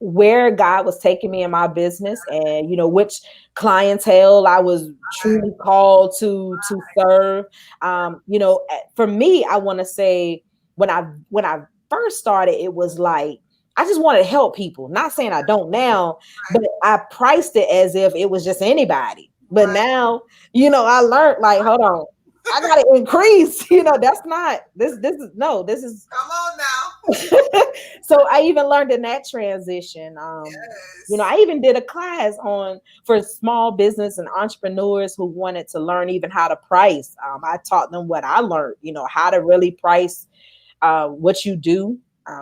where God was taking me in my business and, which clientele I was truly called to serve. For me, I want to say when I first started, it was like, I just want to help people. Not saying I don't now, but I priced it as if it was just anybody. But Right. now, I learned like, hold on, I gotta increase. That's not this is no, this is Come on now. so I even learned in that transition. Yes. I even did a class on for small business and entrepreneurs who wanted to learn even how to price. I taught them what I learned, how to really price what you do.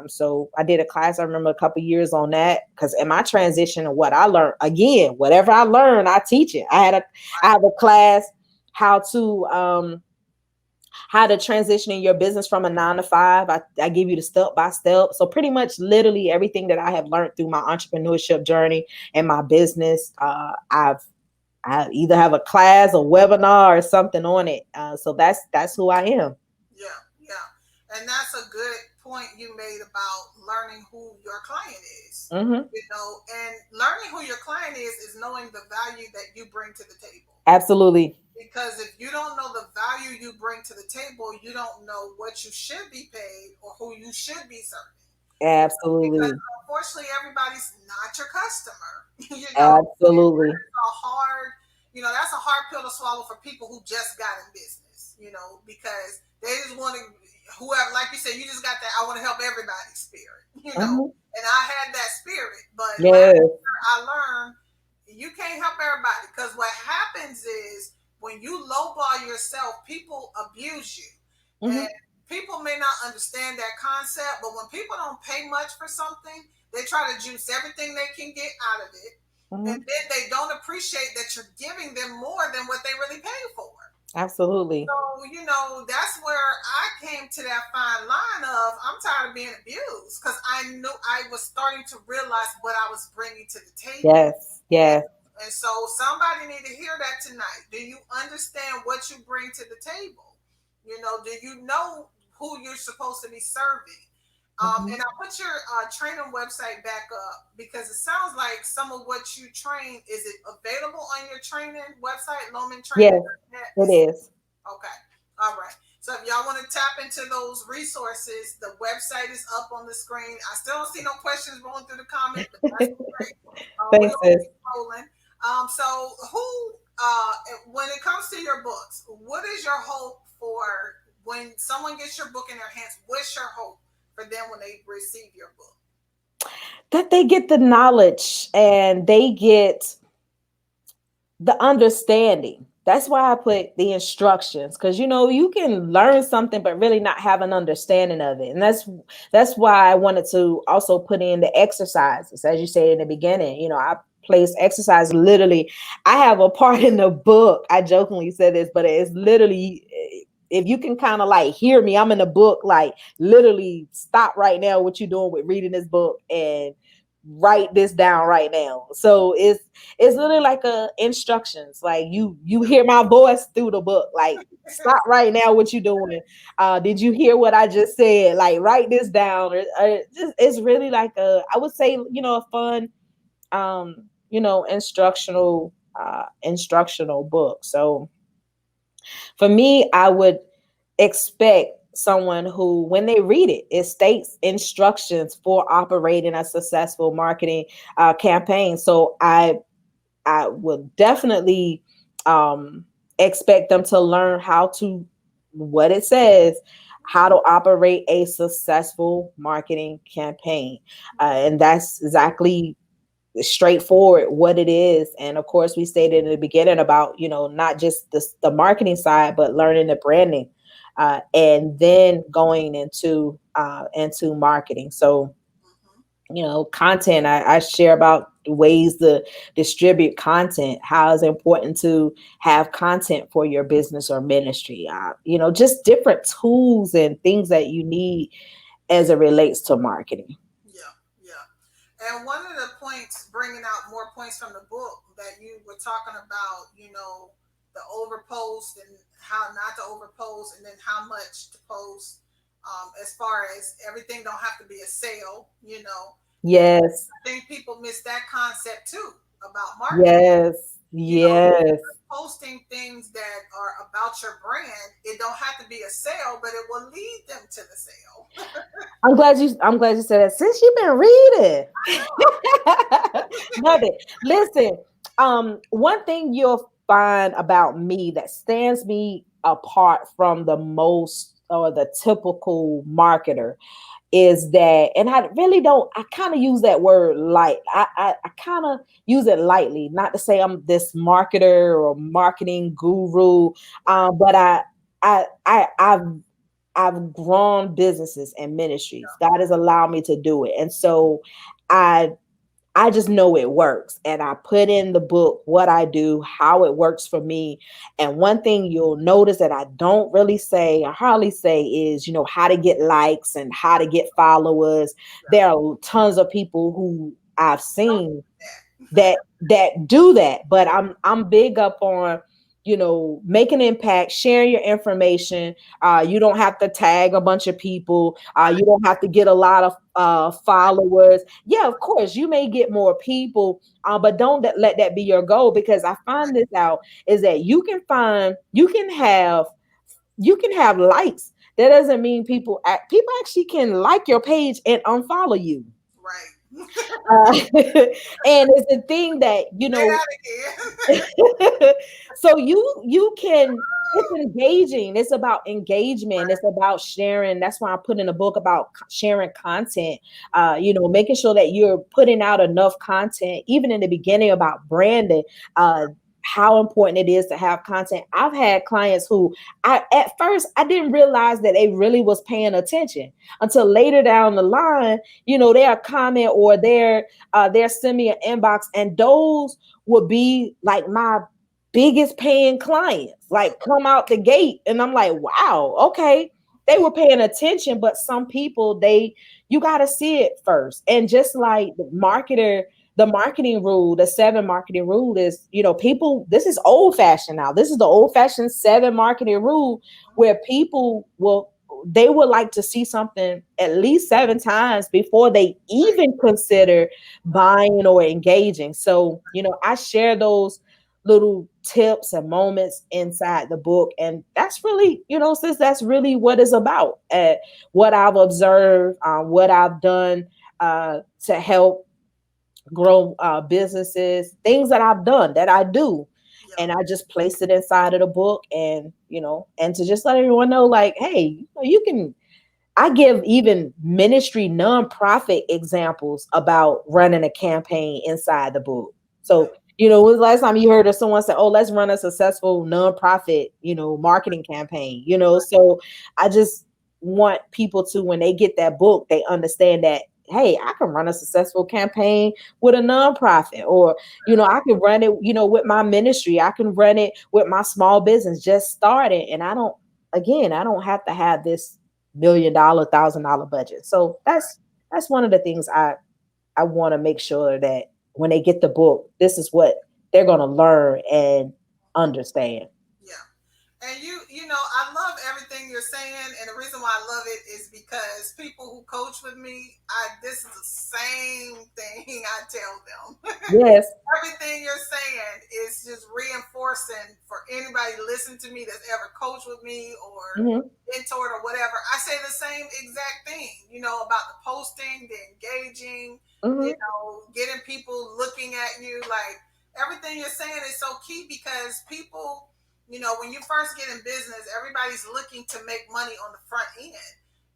So I did a class, I remember a couple years on that, because in my transition and what I learned, again, whatever I learned, I teach it. I have a class how to transition in your business from a 9 to 5. I give you the step by step. So pretty much literally everything that I have learned through my entrepreneurship journey and my business, I either have a class, a webinar, or something on it. So that's who I am. Yeah. Yeah. And that's a good point you made about learning who your client is. Hmm. And learning who your client is knowing the value that you bring to the table. Absolutely. Because if you don't know the value you bring to the table, you don't know what you should be paid or who you should be serving. Because Absolutely. unfortunately, everybody's not your customer. Absolutely. A hard, that's a hard pill to swallow for people who just got in business, because they just want to, whoever, like you said, you just got that, I want to help everybody spirit, Hmm. and I had that spirit. But last Yes. year I learned you can't help everybody because what happens is when you lowball yourself, people abuse you. And Hmm. people may not understand that concept, but when people don't pay much for something, they try to juice everything they can get out of it. And Hmm. then they don't appreciate that you're giving them more than what they really paid for. Absolutely. So, that's where I came to that fine line of I'm tired of being abused because I knew I was starting to realize what I was bringing to the table. Yes. Yes. And so somebody need to hear that tonight. Do you understand what you bring to the table? Do you know who you're supposed to be serving? Hmm. And I put your training website back up because it sounds like some of what you train, is it available on your training website, Loman Yes, Training.net? it is. Okay. All right. So if y'all want to tap into those resources, the website is up on the screen. I still don't see no questions rolling through the comment, but that's great. We're Thanks, going to sis. keep rolling. So when it comes to your books, what is your hope for when someone gets your book in their hands? What's your hope for them when they receive your book? That they get the knowledge and they get the understanding. That's why I put the instructions, because you can learn something but really not have an understanding of it. And that's why I wanted to also put in the exercises, as you said in the beginning. I place exercise literally. I have a part in the book. I jokingly said this, but it's literally if you can kind of like hear me, I'm in the book, like literally stop right now what you're doing with reading this book and write this down right now. So it's literally like instructions. Like you hear my voice through the book. Like stop right now what you're doing. Did you hear what I just said? Like write this down. It's really like I would say, a fun instructional book. So for me, I would expect someone who, when they read it, it states instructions for operating a successful marketing campaign. So I would definitely um, expect them to learn how to, what it says, how to operate a successful marketing campaign, and that's exactly straightforward what it is. And of course, we stated in the beginning about, not just the marketing side, but learning the branding, and then going into marketing. So content, I share about ways to distribute content, how it's important to have content for your business or ministry, just different tools and things that you need as it relates to marketing. Yeah, yeah. And one of the points, bringing out more points from the book that you were talking about, the overpost and how not to overpost, and then how much to post. As far as everything don't have to be a sale. And Yes. I think people miss that concept too about marketing. Yes. You know, Yes. posting things that are about your brand, it don't have to be a sale, but it will lead them to the sale. I'm glad you said that. Since you've been reading. Love it. Listen, one thing you'll find about me that stands me apart from the most or the typical marketer is that, and I really don't, I kind of use that word light. I kind of use it lightly, not to say I'm this marketer or marketing guru, Right. but I've grown businesses and ministries. God has allowed me to do it. And so I I just know it works. And I put in the book what I do, how it works for me. And one thing you'll notice that I don't really say, I hardly say is, how to get likes and how to get followers. There are tons of people who I've seen that do that, but I'm big up on making impact, sharing your information. You don't have to tag a bunch of people. You don't have to get a lot of followers. Yeah, of course you may get more people, but don't let that be your goal, because I find this out is that you can have likes. That doesn't mean people actually can like your page and unfollow you. Right. And it's a thing that Say that again. so you can, it's engaging, it's about engagement, it's about sharing. That's why I put in a book about sharing content, making sure that you're putting out enough content, even in the beginning, about branding, how important it is to have content. I've had clients who at first I didn't realize that they really was paying attention until later down the line, their comment or their send me an inbox, and those would be like my biggest paying clients, like come out the gate. And I'm like, wow, okay. They were paying attention, but some people, you got to see it first. And just like the marketing rule, the 7 marketing rule is, people, this is old fashioned now. This is the old fashioned 7 marketing rule, where people they would like to see something at least 7 times before they even consider buying or engaging. So, I share those little tips and moments inside the book. And that's really, since that's really what it's about, what I've observed, what I've done to help grow businesses, things that I've done, that I do. Yeah. And I just placed it inside of the book, and, and to just let everyone know, like, hey, you can, I give even ministry nonprofit examples about running a campaign inside the book. Yeah. So, when was the last time you heard of someone say, oh, let's run a successful nonprofit, marketing campaign, So I just want people to, when they get that book, they understand that, hey, I can run a successful campaign with a nonprofit, or, I can run it, with my ministry. I can run it with my small business just started. And I don't again, I don't have to have this $1 million, $1,000 budget. So that's one of the things I want to make sure that when they get the book, this is what they're going to learn and understand. Yeah. And I love everything you're saying, and the reason why I love it is because people who coach with me, this is the same thing I tell them. Yes. Everything you're saying is just reinforcing for anybody to listen to me that's ever coached with me or Hmm. mentored or whatever. I say the same exact thing, about the posting, the engaging, Hmm. getting people looking at you. Like everything you're saying is so key because people, when you first get in business, everybody's looking to make money on the front end.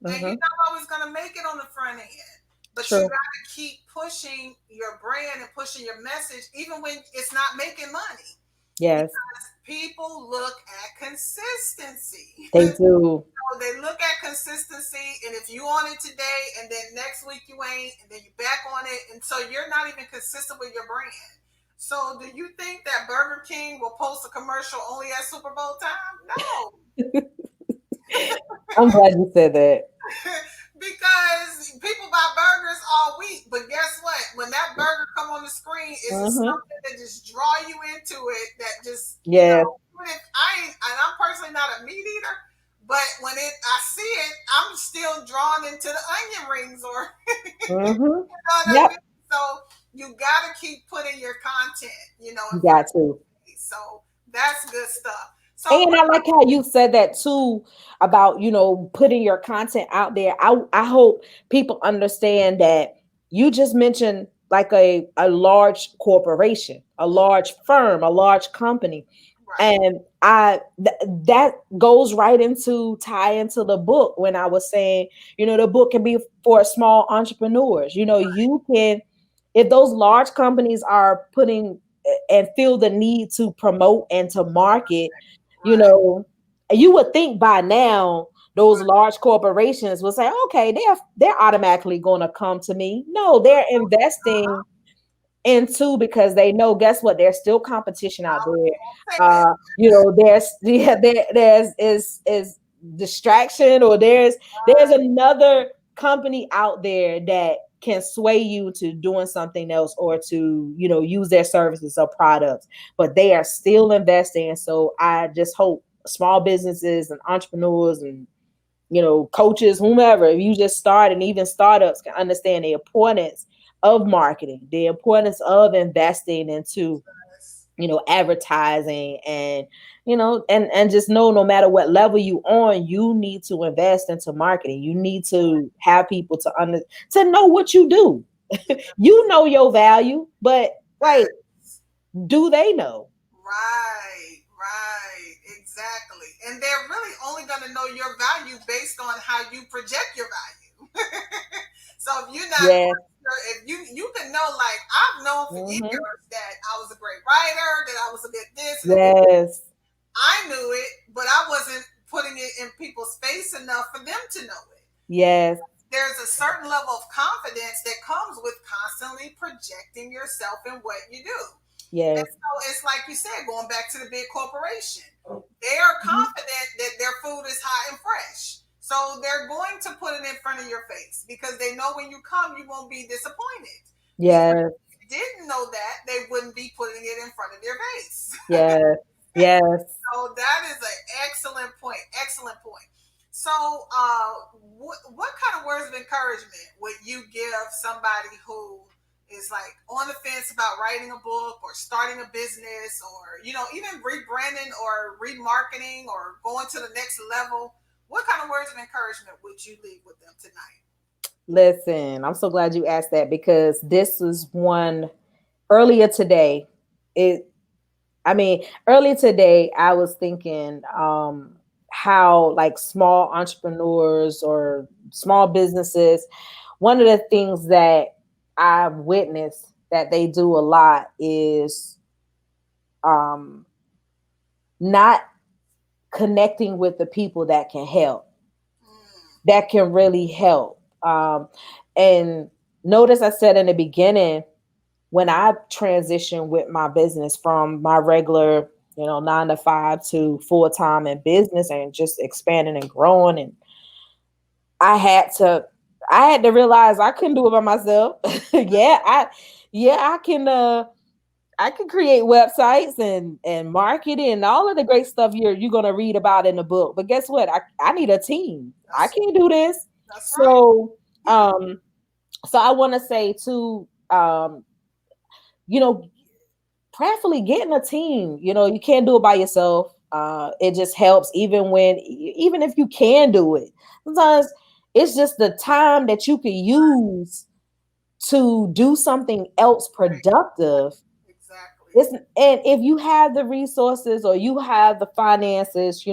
And you're Hmm. not always going to make it on the front end. But you True. got to keep pushing your brand and pushing your message, even when it's not making money. Yes, Because people look at consistency. they do. They look at consistency, and if you on it today, and then next week you ain't, and then you back on it, and so you're not even consistent with your brand. So, do you think that Burger King will post a commercial only at Super Bowl time? No, I'm glad you said that. because people buy burgers all week. But guess what? When that burger come on the screen, it's just Hmm. something that just draw you into it. That just Yes. even if I ain't, and I'm personally not a meat eater, but when I see it, I'm still drawn into the onion rings or Hmm. you know what I Yep. mean. So you got to keep putting your content, in You front got of to. me. So that's good stuff. So And what? I like how you said that too about, putting your content out there. I hope people understand that you just mentioned like a large corporation, a large firm, a large company. Right, And that goes right into tie into the book when I was saying, the book can be for small entrepreneurs. You can, if those large companies are putting and feel the need to promote and to market, you right, know, you would think by now those large corporations will say, okay, they're automatically going to come to me. No, they're investing into, because they know, guess what, there's still competition I out was there. gonna say that. There's there's is distraction, or there's Right, another company out there that can sway you to doing something else, or to use their services or products, but they are still investing. And so I just hope small businesses and entrepreneurs and coaches, whomever, if you just start, and even startups can understand the importance of marketing, the importance of investing into, yes, advertising, and and just know, no matter what level you on, you need to invest into marketing. You need to have people to know what you do. You know your value, but right, yes. do they know? Right, right, exactly. And they're really only going to know your value based on how you project your value. So if you're not, Yes. if you can know, like I've known for Hmm. years that I was a great writer, that I was a bit this and a bit. Yes. I knew it, but I wasn't putting it in people's face enough for them to know it. Yes. There's a certain level of confidence that comes with constantly projecting yourself and what you do. And Yes. so it's like you said, going back to the big corporation, they are Mhm. confident that their food is hot and fresh. So they're going to put it in front of your face because they know when you come, you won't be disappointed. Because Yes. if they didn't know that, they wouldn't be putting it in front of your face. Yes. Yes. So that is an excellent point. Excellent point. So, what kind of words of encouragement would you give somebody who is like on the fence about writing a book or starting a business or even rebranding or remarketing or going to the next level? What kind of words of encouragement would you leave with them tonight? Listen, I'm so glad you asked that, because this was one earlier today. It I mean, earlier today I was thinking how, like, small entrepreneurs or small businesses, one of the things that I've witnessed that they do a lot is um not connecting with the people that can help, Mm, that can really help. And notice I said in the beginning, when I transitioned with my business from my regular, 9 to 5 to full time in business and just expanding and growing. And I had to, I had to realize I couldn't do it by myself. Yeah, I can create websites and marketing and all of the great stuff you're gonna read about in the book. But guess what? I need a team. I That's can't do this. that's right. So so I want to say to you know prayerfully getting a team. You can't do it by yourself. It just helps even if you can do it. Sometimes it's just the time that you can use to do something else Right. Right. productive. Exactly. And if you have the resources or you have the finances,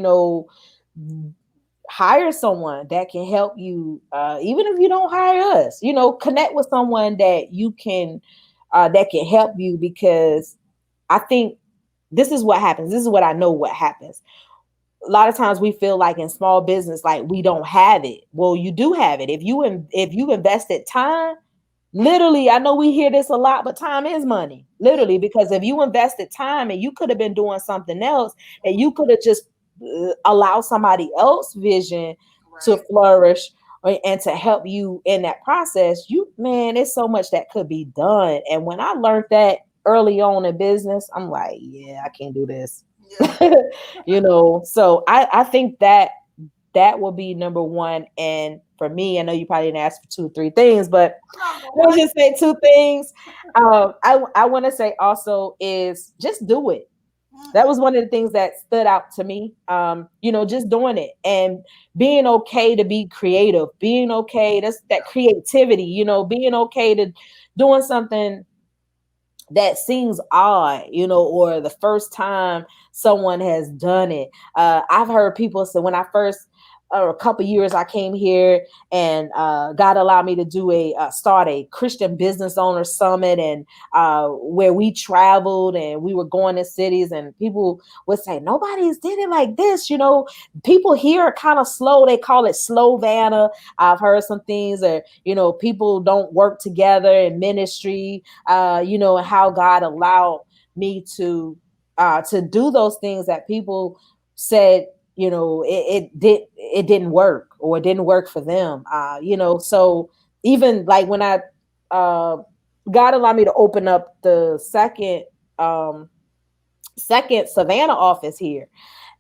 hire someone that can help you. Even if you don't hire us, connect with someone that can help you, because I think this is what happens. This is what I know what happens. A lot of times we feel like in small business, like we don't have it. Well, you do have it. If you invested time. Literally, I know we hear this a lot, but time is money. Yeah. Literally, because if you invested time and you could have been doing something else, and you Mhm. could have just allowed somebody else's vision to Right. flourish, and to help you in that process, man, there's so much that could be done. And when I learned that early on in business, I'm like, yeah, I can't do this. Yeah. So I think that will be number one. And for me, I know you probably didn't ask for 2 or 3 things, but No, go let's right. just say 2 things. I want to say also is just do it. That Mhm. was one of the things that stood out to me. Just doing it and being okay to be creative, being okay. That's that Yeah. creativity. Being okay to doing something that seems odd, or the first time someone has done it. I've heard people say when I first, a couple years I came here, and God allowed me to do start a Christian business owner summit, and where we traveled and we were going to cities, and people would say nobody's did it like this. People here are kind of slow. They call it slow Vanna. I've heard some things, or people don't work together in ministry, and how God allowed me to do those things that people said, it didn't work, or it didn't work for them. So even like when I uh God allowed me to open up the um second Savannah office here,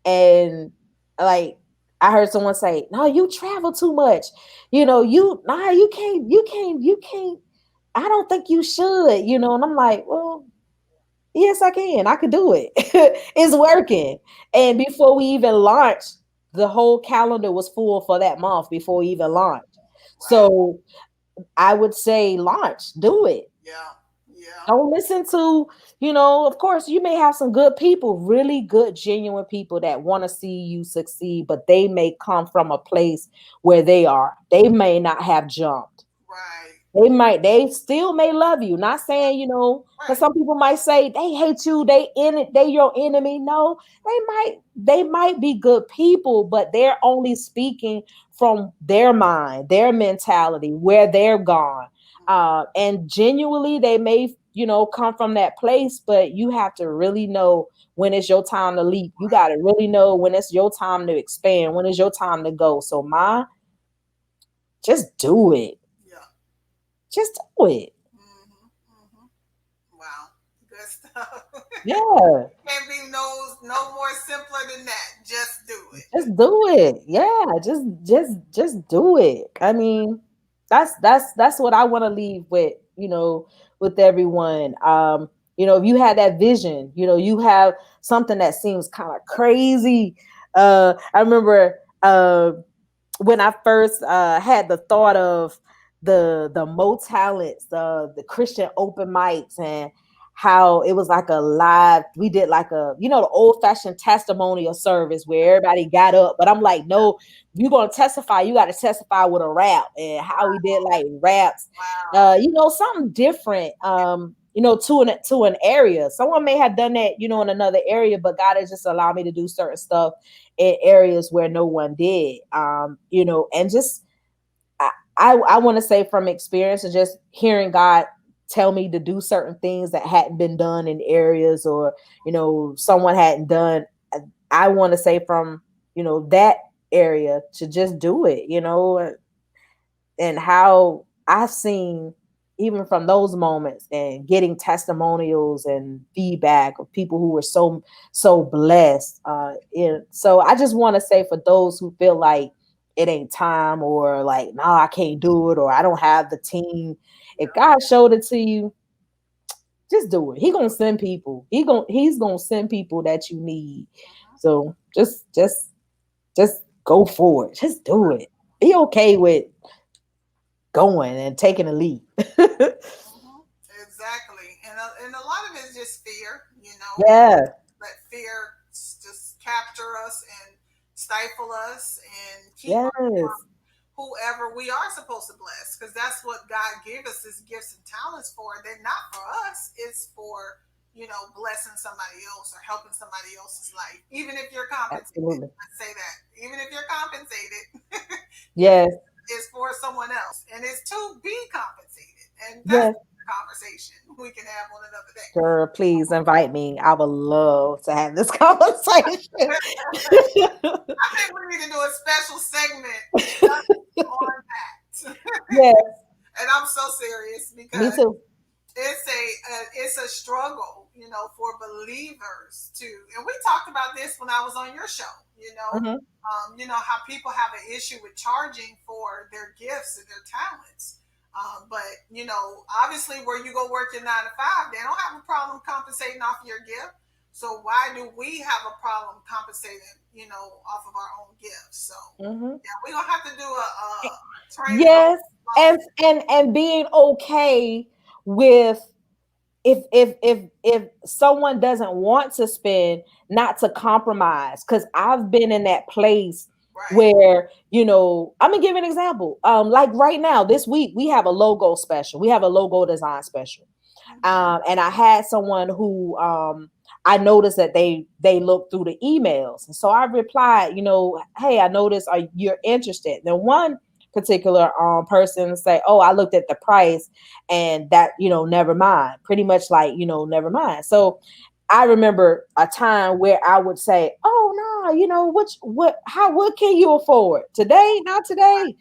and like I heard someone say, no, you travel too much. You can't, I don't think you should, and I'm like, well, yes, I can. I could do it. It's working. And before we even launched, the whole calendar was full for that month before we even launched. Wow. So I would say launch, do it. Yeah. Yeah. Don't listen to, of course, you may have some good people, really good, genuine people that want to see you succeed, but they may come from a place where they are. They may not have jumped. Right. They still may love you. Not saying, because Right. some people might say they hate you, they in it, they your enemy. No, they might be good people, but they're only speaking from their mind, their mentality, where they're gone. And genuinely they may, come from that place, but you have to really know when it's your time to leap. You got Right. to really know when it's your time to expand, when it's your time to go. So just do it. Yeah. Just do it. Mhm. Mhm. Wow. Good stuff. Yeah, Can't be no more simpler than that. Just do it. just do it. Yeah, just do it. I mean, that's what I want to leave with, with everyone. If you had that vision, you have something that seems kind of crazy. I remember when I first had the thought of the Mo Talents, the Christian open mics, and how it was like a live. We did like the old fashioned testimonial service where everybody got up. But I'm like, no, you gonna testify, you got to testify with a rap, and how we did like raps, Wow. something different. To an area. Someone may have done that, in another area, but God has just allowed me to do certain stuff in areas where no one did. And just I want to say from experience and just hearing God tell me to do certain things that hadn't been done in areas, or someone hadn't done. I want to say from that area to just do it, and how I've seen even from those moments and getting testimonials and feedback of people who were so blessed. So I just want to say, for those who feel like it ain't time, or like, no, I can't do it, or I don't have the team, if God showed it to you, just do it. He gonna send people. He's gonna send people that you need. So just go for it. Just do it. Be okay with going and taking a leap. Mhm. Exactly. And a lot of it is just fear, we Yeah. let fear just capture us and stifle us and keep us Yes. from whoever we are supposed to bless, because that's what God gave us his gifts and talents for. They're not for us, it's for blessing somebody else or helping somebody else's life, even if you're compensated. Absolutely. Let's say that, even if you're compensated, your Yes. is for someone else, and it's to be compensated, and that's Yes. a conversation we can have on another day. Sure. Please invite me. I would love to have this conversation. I think we need to do a special segment just on that. Yes. And I'm so serious Me because too. it's a struggle, for believers to. And we talked about this when I was on your show. Hmm. How people have an issue with charging for their gifts and their talents. But obviously, where you go work your 9 to 5, they don't have a problem compensating off your gift. So why do we have a problem compensating, off of our own gifts? So Hmm. yeah, we're gonna have to do a training Yes. on And being okay with, if someone doesn't want to spend, not to compromise, because I've been in that place right. where I'm gonna give an example. Like right now, this week we have a logo special, we have a logo design special. Mm-hmm. And I had someone who, I noticed that they looked through the emails, and so I replied, hey, I noticed, are you're interested? Then one particular person say, oh, I looked at the price, and that, never mind, pretty much like, never mind. So I remember a time where I would say, oh no, what can you afford today? Not today.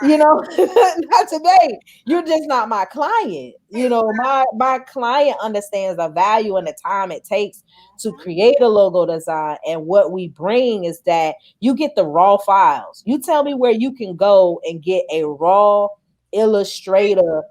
Right. Not today. You're just not my client. My client understands the value and the time it takes to Mm-hmm. create a logo design. And what we bring is that you get the raw files. You tell me where you can go and get a raw illustrator,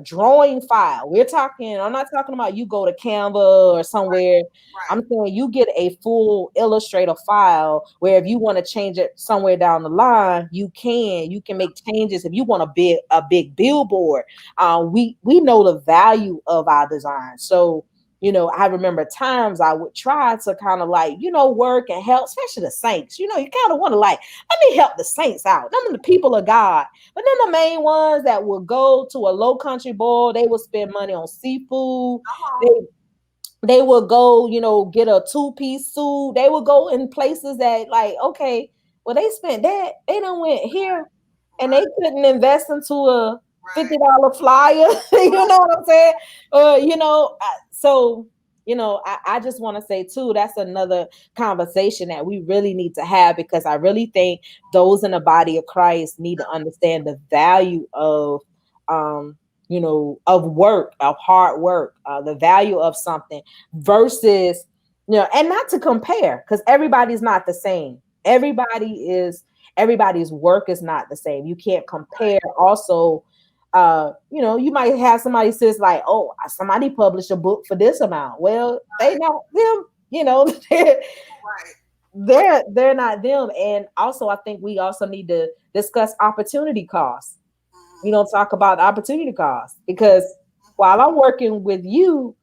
drawing file. I'm not talking about you go to Canva or somewhere. Right. I'm saying you get a full Illustrator file where if you want to change it somewhere down the line, you can make changes. If you want a big billboard, we know the value of our design. So I remember times I would try to kind of like, work and help, especially the saints. You kind of want to like, let me help the saints out. Them are the people of God. But then the main ones that will go to a low country boil, they will spend money on seafood. Come They on. they will go, get a two-piece suit. They will go in places that, like, okay, well, they spent that. They done went here, and they Right. couldn't invest into a Right. $50 flyer. You know what I'm saying? So I just want to say too, that's another conversation that we really need to have, because I really think those in the body of Christ need to understand the value of um of work, of hard work, the value of something versus, and not to compare, because everybody's not the same. Everybody's work is not the same. You can't compare. Also, you might have somebody says like, oh, somebody published a book for this amount. Well, they Right. not them, they're, Right. they're not them. And also, I think we also need to discuss opportunity costs. We Mm-hmm. don't talk about opportunity costs, because while I'm working with you,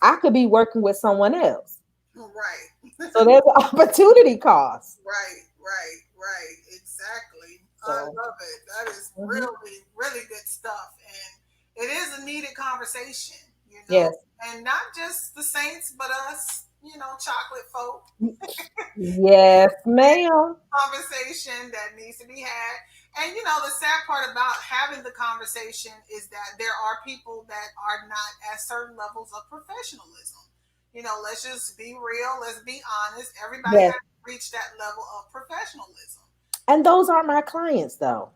I could be working with someone else. Right. So there's an opportunity cost. Right. Right. Right. Exactly. I So love it. That is mhm. really, really good stuff, and it is a needed conversation. Yes. And not just the saints, but us. Chocolate folk. Yes, ma'am. Conversation that needs to be had. And the sad part about having the conversation is that there are people that are not at certain levels of professionalism. Let's just be real, let's be honest. Everybody Yes. has reached that level of professionalism. And those are my clients though.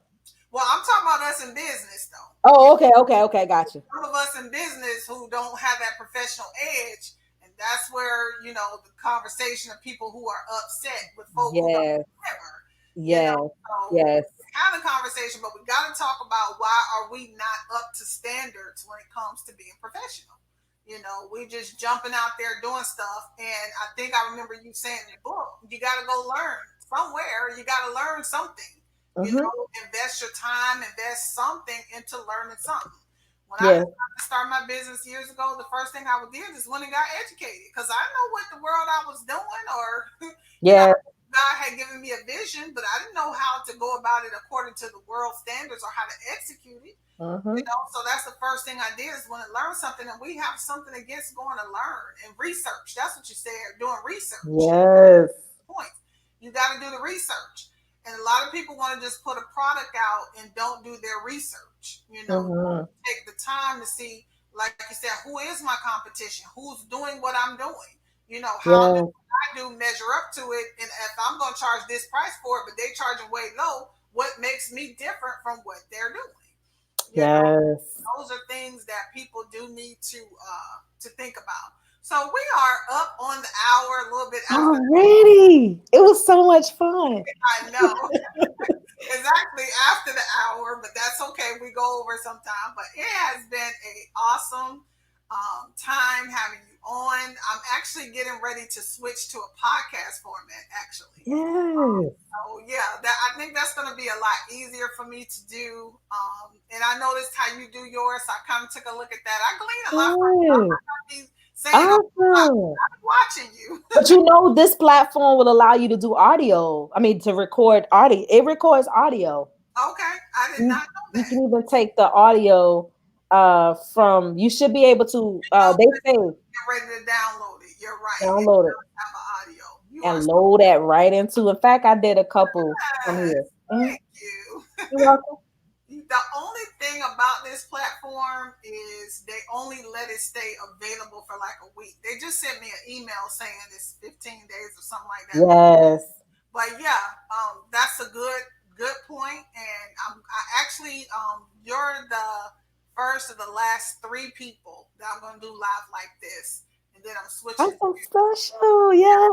Well, I'm talking about us in business though. Oh, okay, okay, okay, got you. Some of us in business who don't have that professional edge, and that's where the conversation of people who are upset with folk who don't Yes, deliver. yes, So yes. we have a conversation, but we got to talk about why are we not up to standards when it comes to being professional. We just jumping out there doing stuff, and I think I remember you saying in the book, you got to go learn somewhere. You got to learn something. Mm-hmm. Invest your time, invest something into learning something. When I Yes, decided to start my business years ago, the first thing I did is when I got educated because I know what the world I was doing, or you know, yes. God had given me a vision, but I didn't know how to go about it according to the world standards or how to execute it. Mm-hmm. So that's the first thing I did is when I learned something, and we have something against going to learn and research. That's what you said, doing research Yes. points. You got to do the research. And a lot of people want to just put a product out and don't do their research. Mm-hmm. Take the time to see, like you said, who is my competition? Who's doing what I'm doing? How do Yes. I do measure up to it? And if I'm going to charge this price for it, but they charging way low, what makes me different from what they're doing? Yes. Those are things that people do need to think about. So we are up on the hour, a little bit after. Already. It was so much fun. I know. It's actually after the hour, but that's okay. We go over sometime. But it has been a awesome time having you on. I'm actually getting ready to switch to a podcast format, actually. Yes. So yeah, that I think that's going to be a lot easier for me to do. And I noticed how you do yours. So I kind of took a look at that. I glean a lot from you. I Yes. might not be saying a lot. Awesome. I'm watching you. But you know, this platform will allow you to do audio. I mean, to record audio. It records audio. Okay, I did You, not know you that. can even take the audio from, you should be able to, they say Get ready to download it. You're right. It download it does have an audio. You are and so load that right into. In fact, I did a couple from here. yes. Mhm. Thank you. You're welcome. The only thing about this platform is they only let it stay available for like a week. They just sent me an email saying it's 15 days or something like that. Yes. But yeah, that's a good point. And I actually you're the first of the last three people that I'm gonna do live like this, and then I'm I'm switching. so special. Yeah.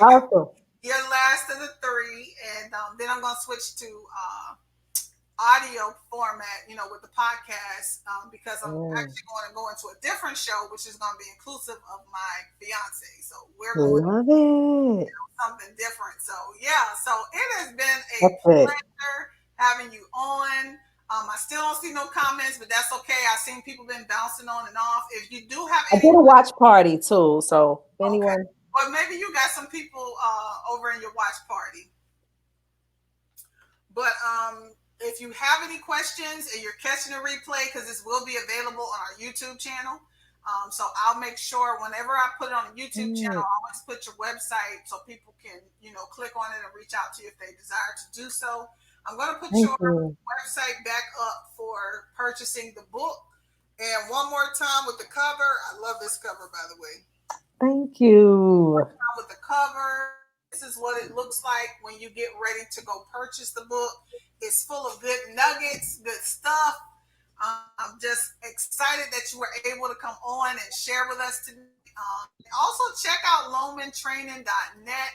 Awesome. You're the last of the three, and then I'm gonna switch to audio format, with the podcast, because I'm Mm. actually going to go into a different show, which is going to be inclusive of my fiance. So we're going Love it. something different. So yeah, so it has been a That's it. pleasure having you on. I still don't see no comments, but that's okay. I've seen people been bouncing on and off. If you do have I any, did a watch party too. So if okay, anyone, or maybe you got some people over in your watch party. But if you have any questions and you're catching a replay, because this will be available on our YouTube channel. So I'll make sure whenever I put it on the YouTube channel, mm, I always put your website so people can, click on it and reach out to you if they desire to do so. I'm going to put thank your you. website back up for purchasing the book. And one more time with the cover. I love this cover, by the way. Thank you. With the cover. This is what it looks like when you get ready to go purchase the book. It's full of good nuggets, good stuff. I'm just excited that you were able to come on and share with us today. Also, check out lomantraining.net.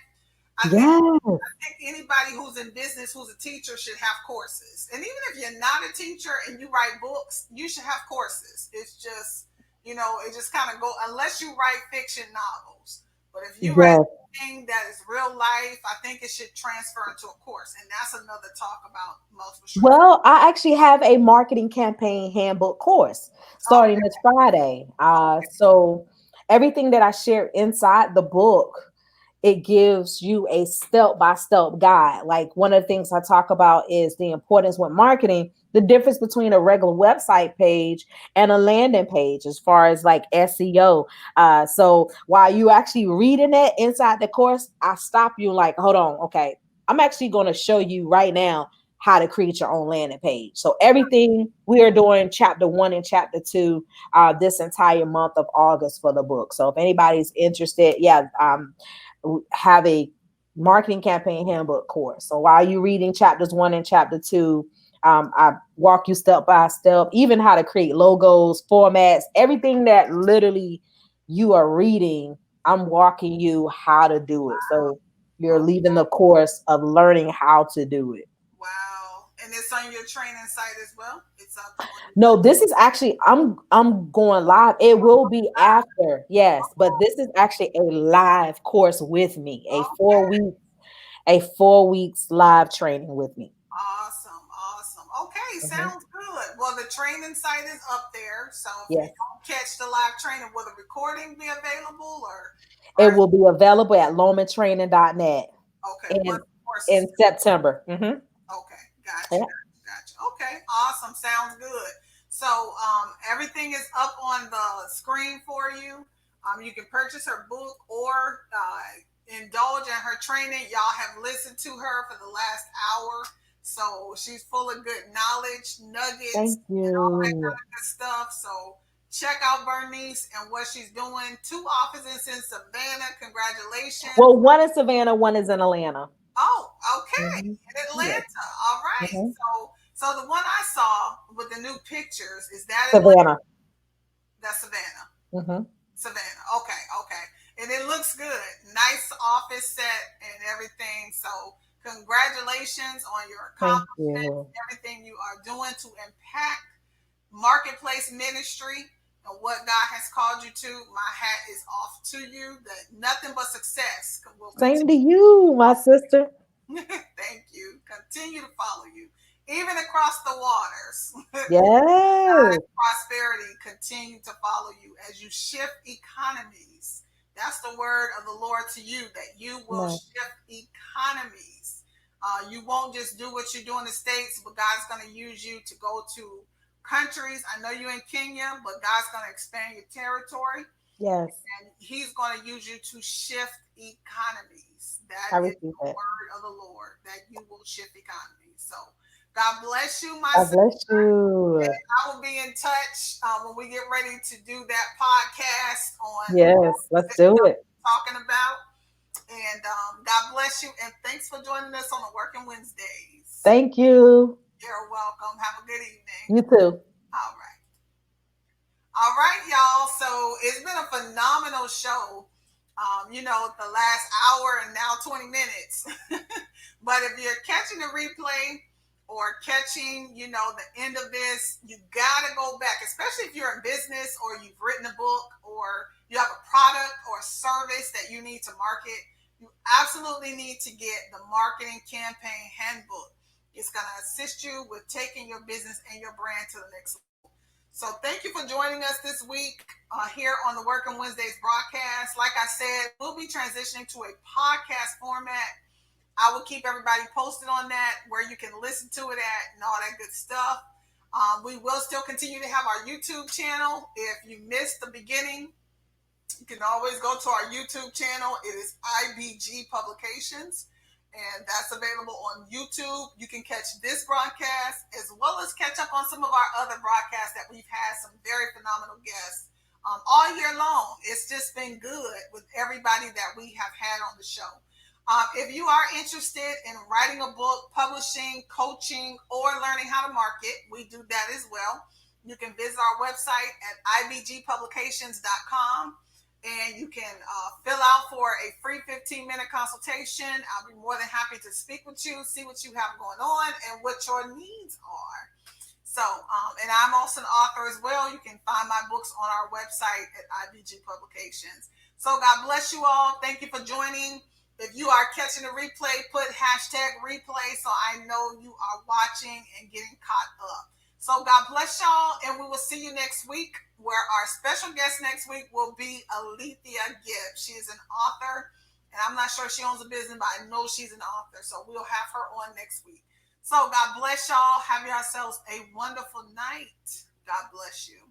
I think Yes. anybody who's in business who's a teacher should have courses. And even if you're not a teacher and you write books, you should have courses. It's just, it just kind of go, unless you write fiction novels. But if you write Yes. anything that is real life, I think it should transfer into a course. And that's another talk about multiple sclerosis. Well, I actually have a marketing campaign handbook course starting Okay. this Friday. So everything that I share inside the book, it gives you a step by step guide. Like one of the things I talk about is the importance with marketing, the difference between a regular website page and a landing page as far as like SEO. So while you actually reading it inside the course, I stop you like, hold on, okay. I'm actually going to show you right now how to create your own landing page. So everything we are doing chapter 1 and chapter 2 this entire month of August for the book. So if anybody's interested, have a marketing campaign handbook course. So while you're reading chapters 1 and chapter 2, I walk you step by step, even how to create logos, formats, everything that literally you are reading. I'm walking you how to do it. So you're leaving the course of learning how to do it. Wow. And it's on your training site as well? It's up on No, this is actually I'm going live. It will be after, yes, but this is actually a live course with me, okay. a 4 weeks live training with me. Awesome. Awesome. Okay, Mhm. sounds good. Well, the training site is up there. So if you Yes, don't catch the live training, will the recording be available it or will be available at lomantraining.net okay, what in courses? in September. Okay, gotcha, Yeah, gotcha, gotcha. Okay, awesome. Sounds good. So everything is up on the screen for you. You can purchase her book or indulge in her training. Y'all have listened to her for the last hour. So she's full of good knowledge, nuggets, thank and all that kind you. of good stuff. So check out Bernice and what she's doing. 2 offices in Savannah. Congratulations. Well, one is Savannah, one is in Atlanta. Oh, okay. Hmm. In Yes. Atlanta. All right. Hmm. So the one I saw with the new pictures, is that Atlanta? Savannah. That's Savannah. Hmm. Savannah. Okay, okay. And it looks good. Nice office set and everything. So congratulations on your Thank accomplishments, you. everything you are doing to impact marketplace ministry and what God has called you to. My hat is off to you. That nothing but success will Same continue. to you, my sister. Thank you. Continue to follow you, even across the waters. Yes. Prosperity continue to follow you as you shift economies. That's the word of the Lord to you, that you will Amen. shift economies. You won't just do what you do in the States, but God's going to use you to go to countries. I know you're in Kenya, but God's going to expand your territory Yes. and he's going to use you to shift economies. I That is received the that. word of the Lord, that you will shift economies. So God bless you, my God sister. bless you. I will be in touch when we get ready to do that podcast on Yes, let's do it. talking about. And God bless you. And thanks for joining us on the Working Wednesdays. Thank you. You're welcome. Have a good evening. You too. All right. All right, y'all. So it's been a phenomenal show. The last hour and now 20 minutes. But if you're catching the replay or catching, the end of this, you got to go back, especially if you're in business or you've written a book or you have a product or a service that you need to market. You absolutely need to get the marketing campaign handbook. It's going to assist you with taking your business and your brand to the next level. So thank you for joining us this week here on the Working Wednesdays broadcast. Like I said, we'll be transitioning to a podcast format. I will keep everybody posted on that, where you can listen to it at and all that good stuff. We will still continue to have our YouTube channel. If you missed the beginning, you can always go to our YouTube channel. It is IBG Publications, and that's available on YouTube. You can catch this broadcast as well as catch up on some of our other broadcasts that we've had some very phenomenal guests all year long. It's just been good with everybody that we have had on the show. If you are interested in writing a book, publishing, coaching, or learning how to market, we do that as well. You can visit our website at ibgpublications.com and you can fill out for a free 15-minute consultation. I'll be more than happy to speak with you, see what you have going on, and what your needs are. So, and I'm also an author as well. You can find my books on our website at IBG Publications. So God bless you all. Thank you for joining. If you are catching a replay, put hashtag replay so I know you are watching and getting caught up. So God bless y'all, and we will see you next week, where our special guest next week will be Alethea Gibbs. She is an author, and I'm not sure she owns a business, but I know she's an author. So we'll have her on next week. So God bless y'all. Have yourselves a wonderful night. God bless you.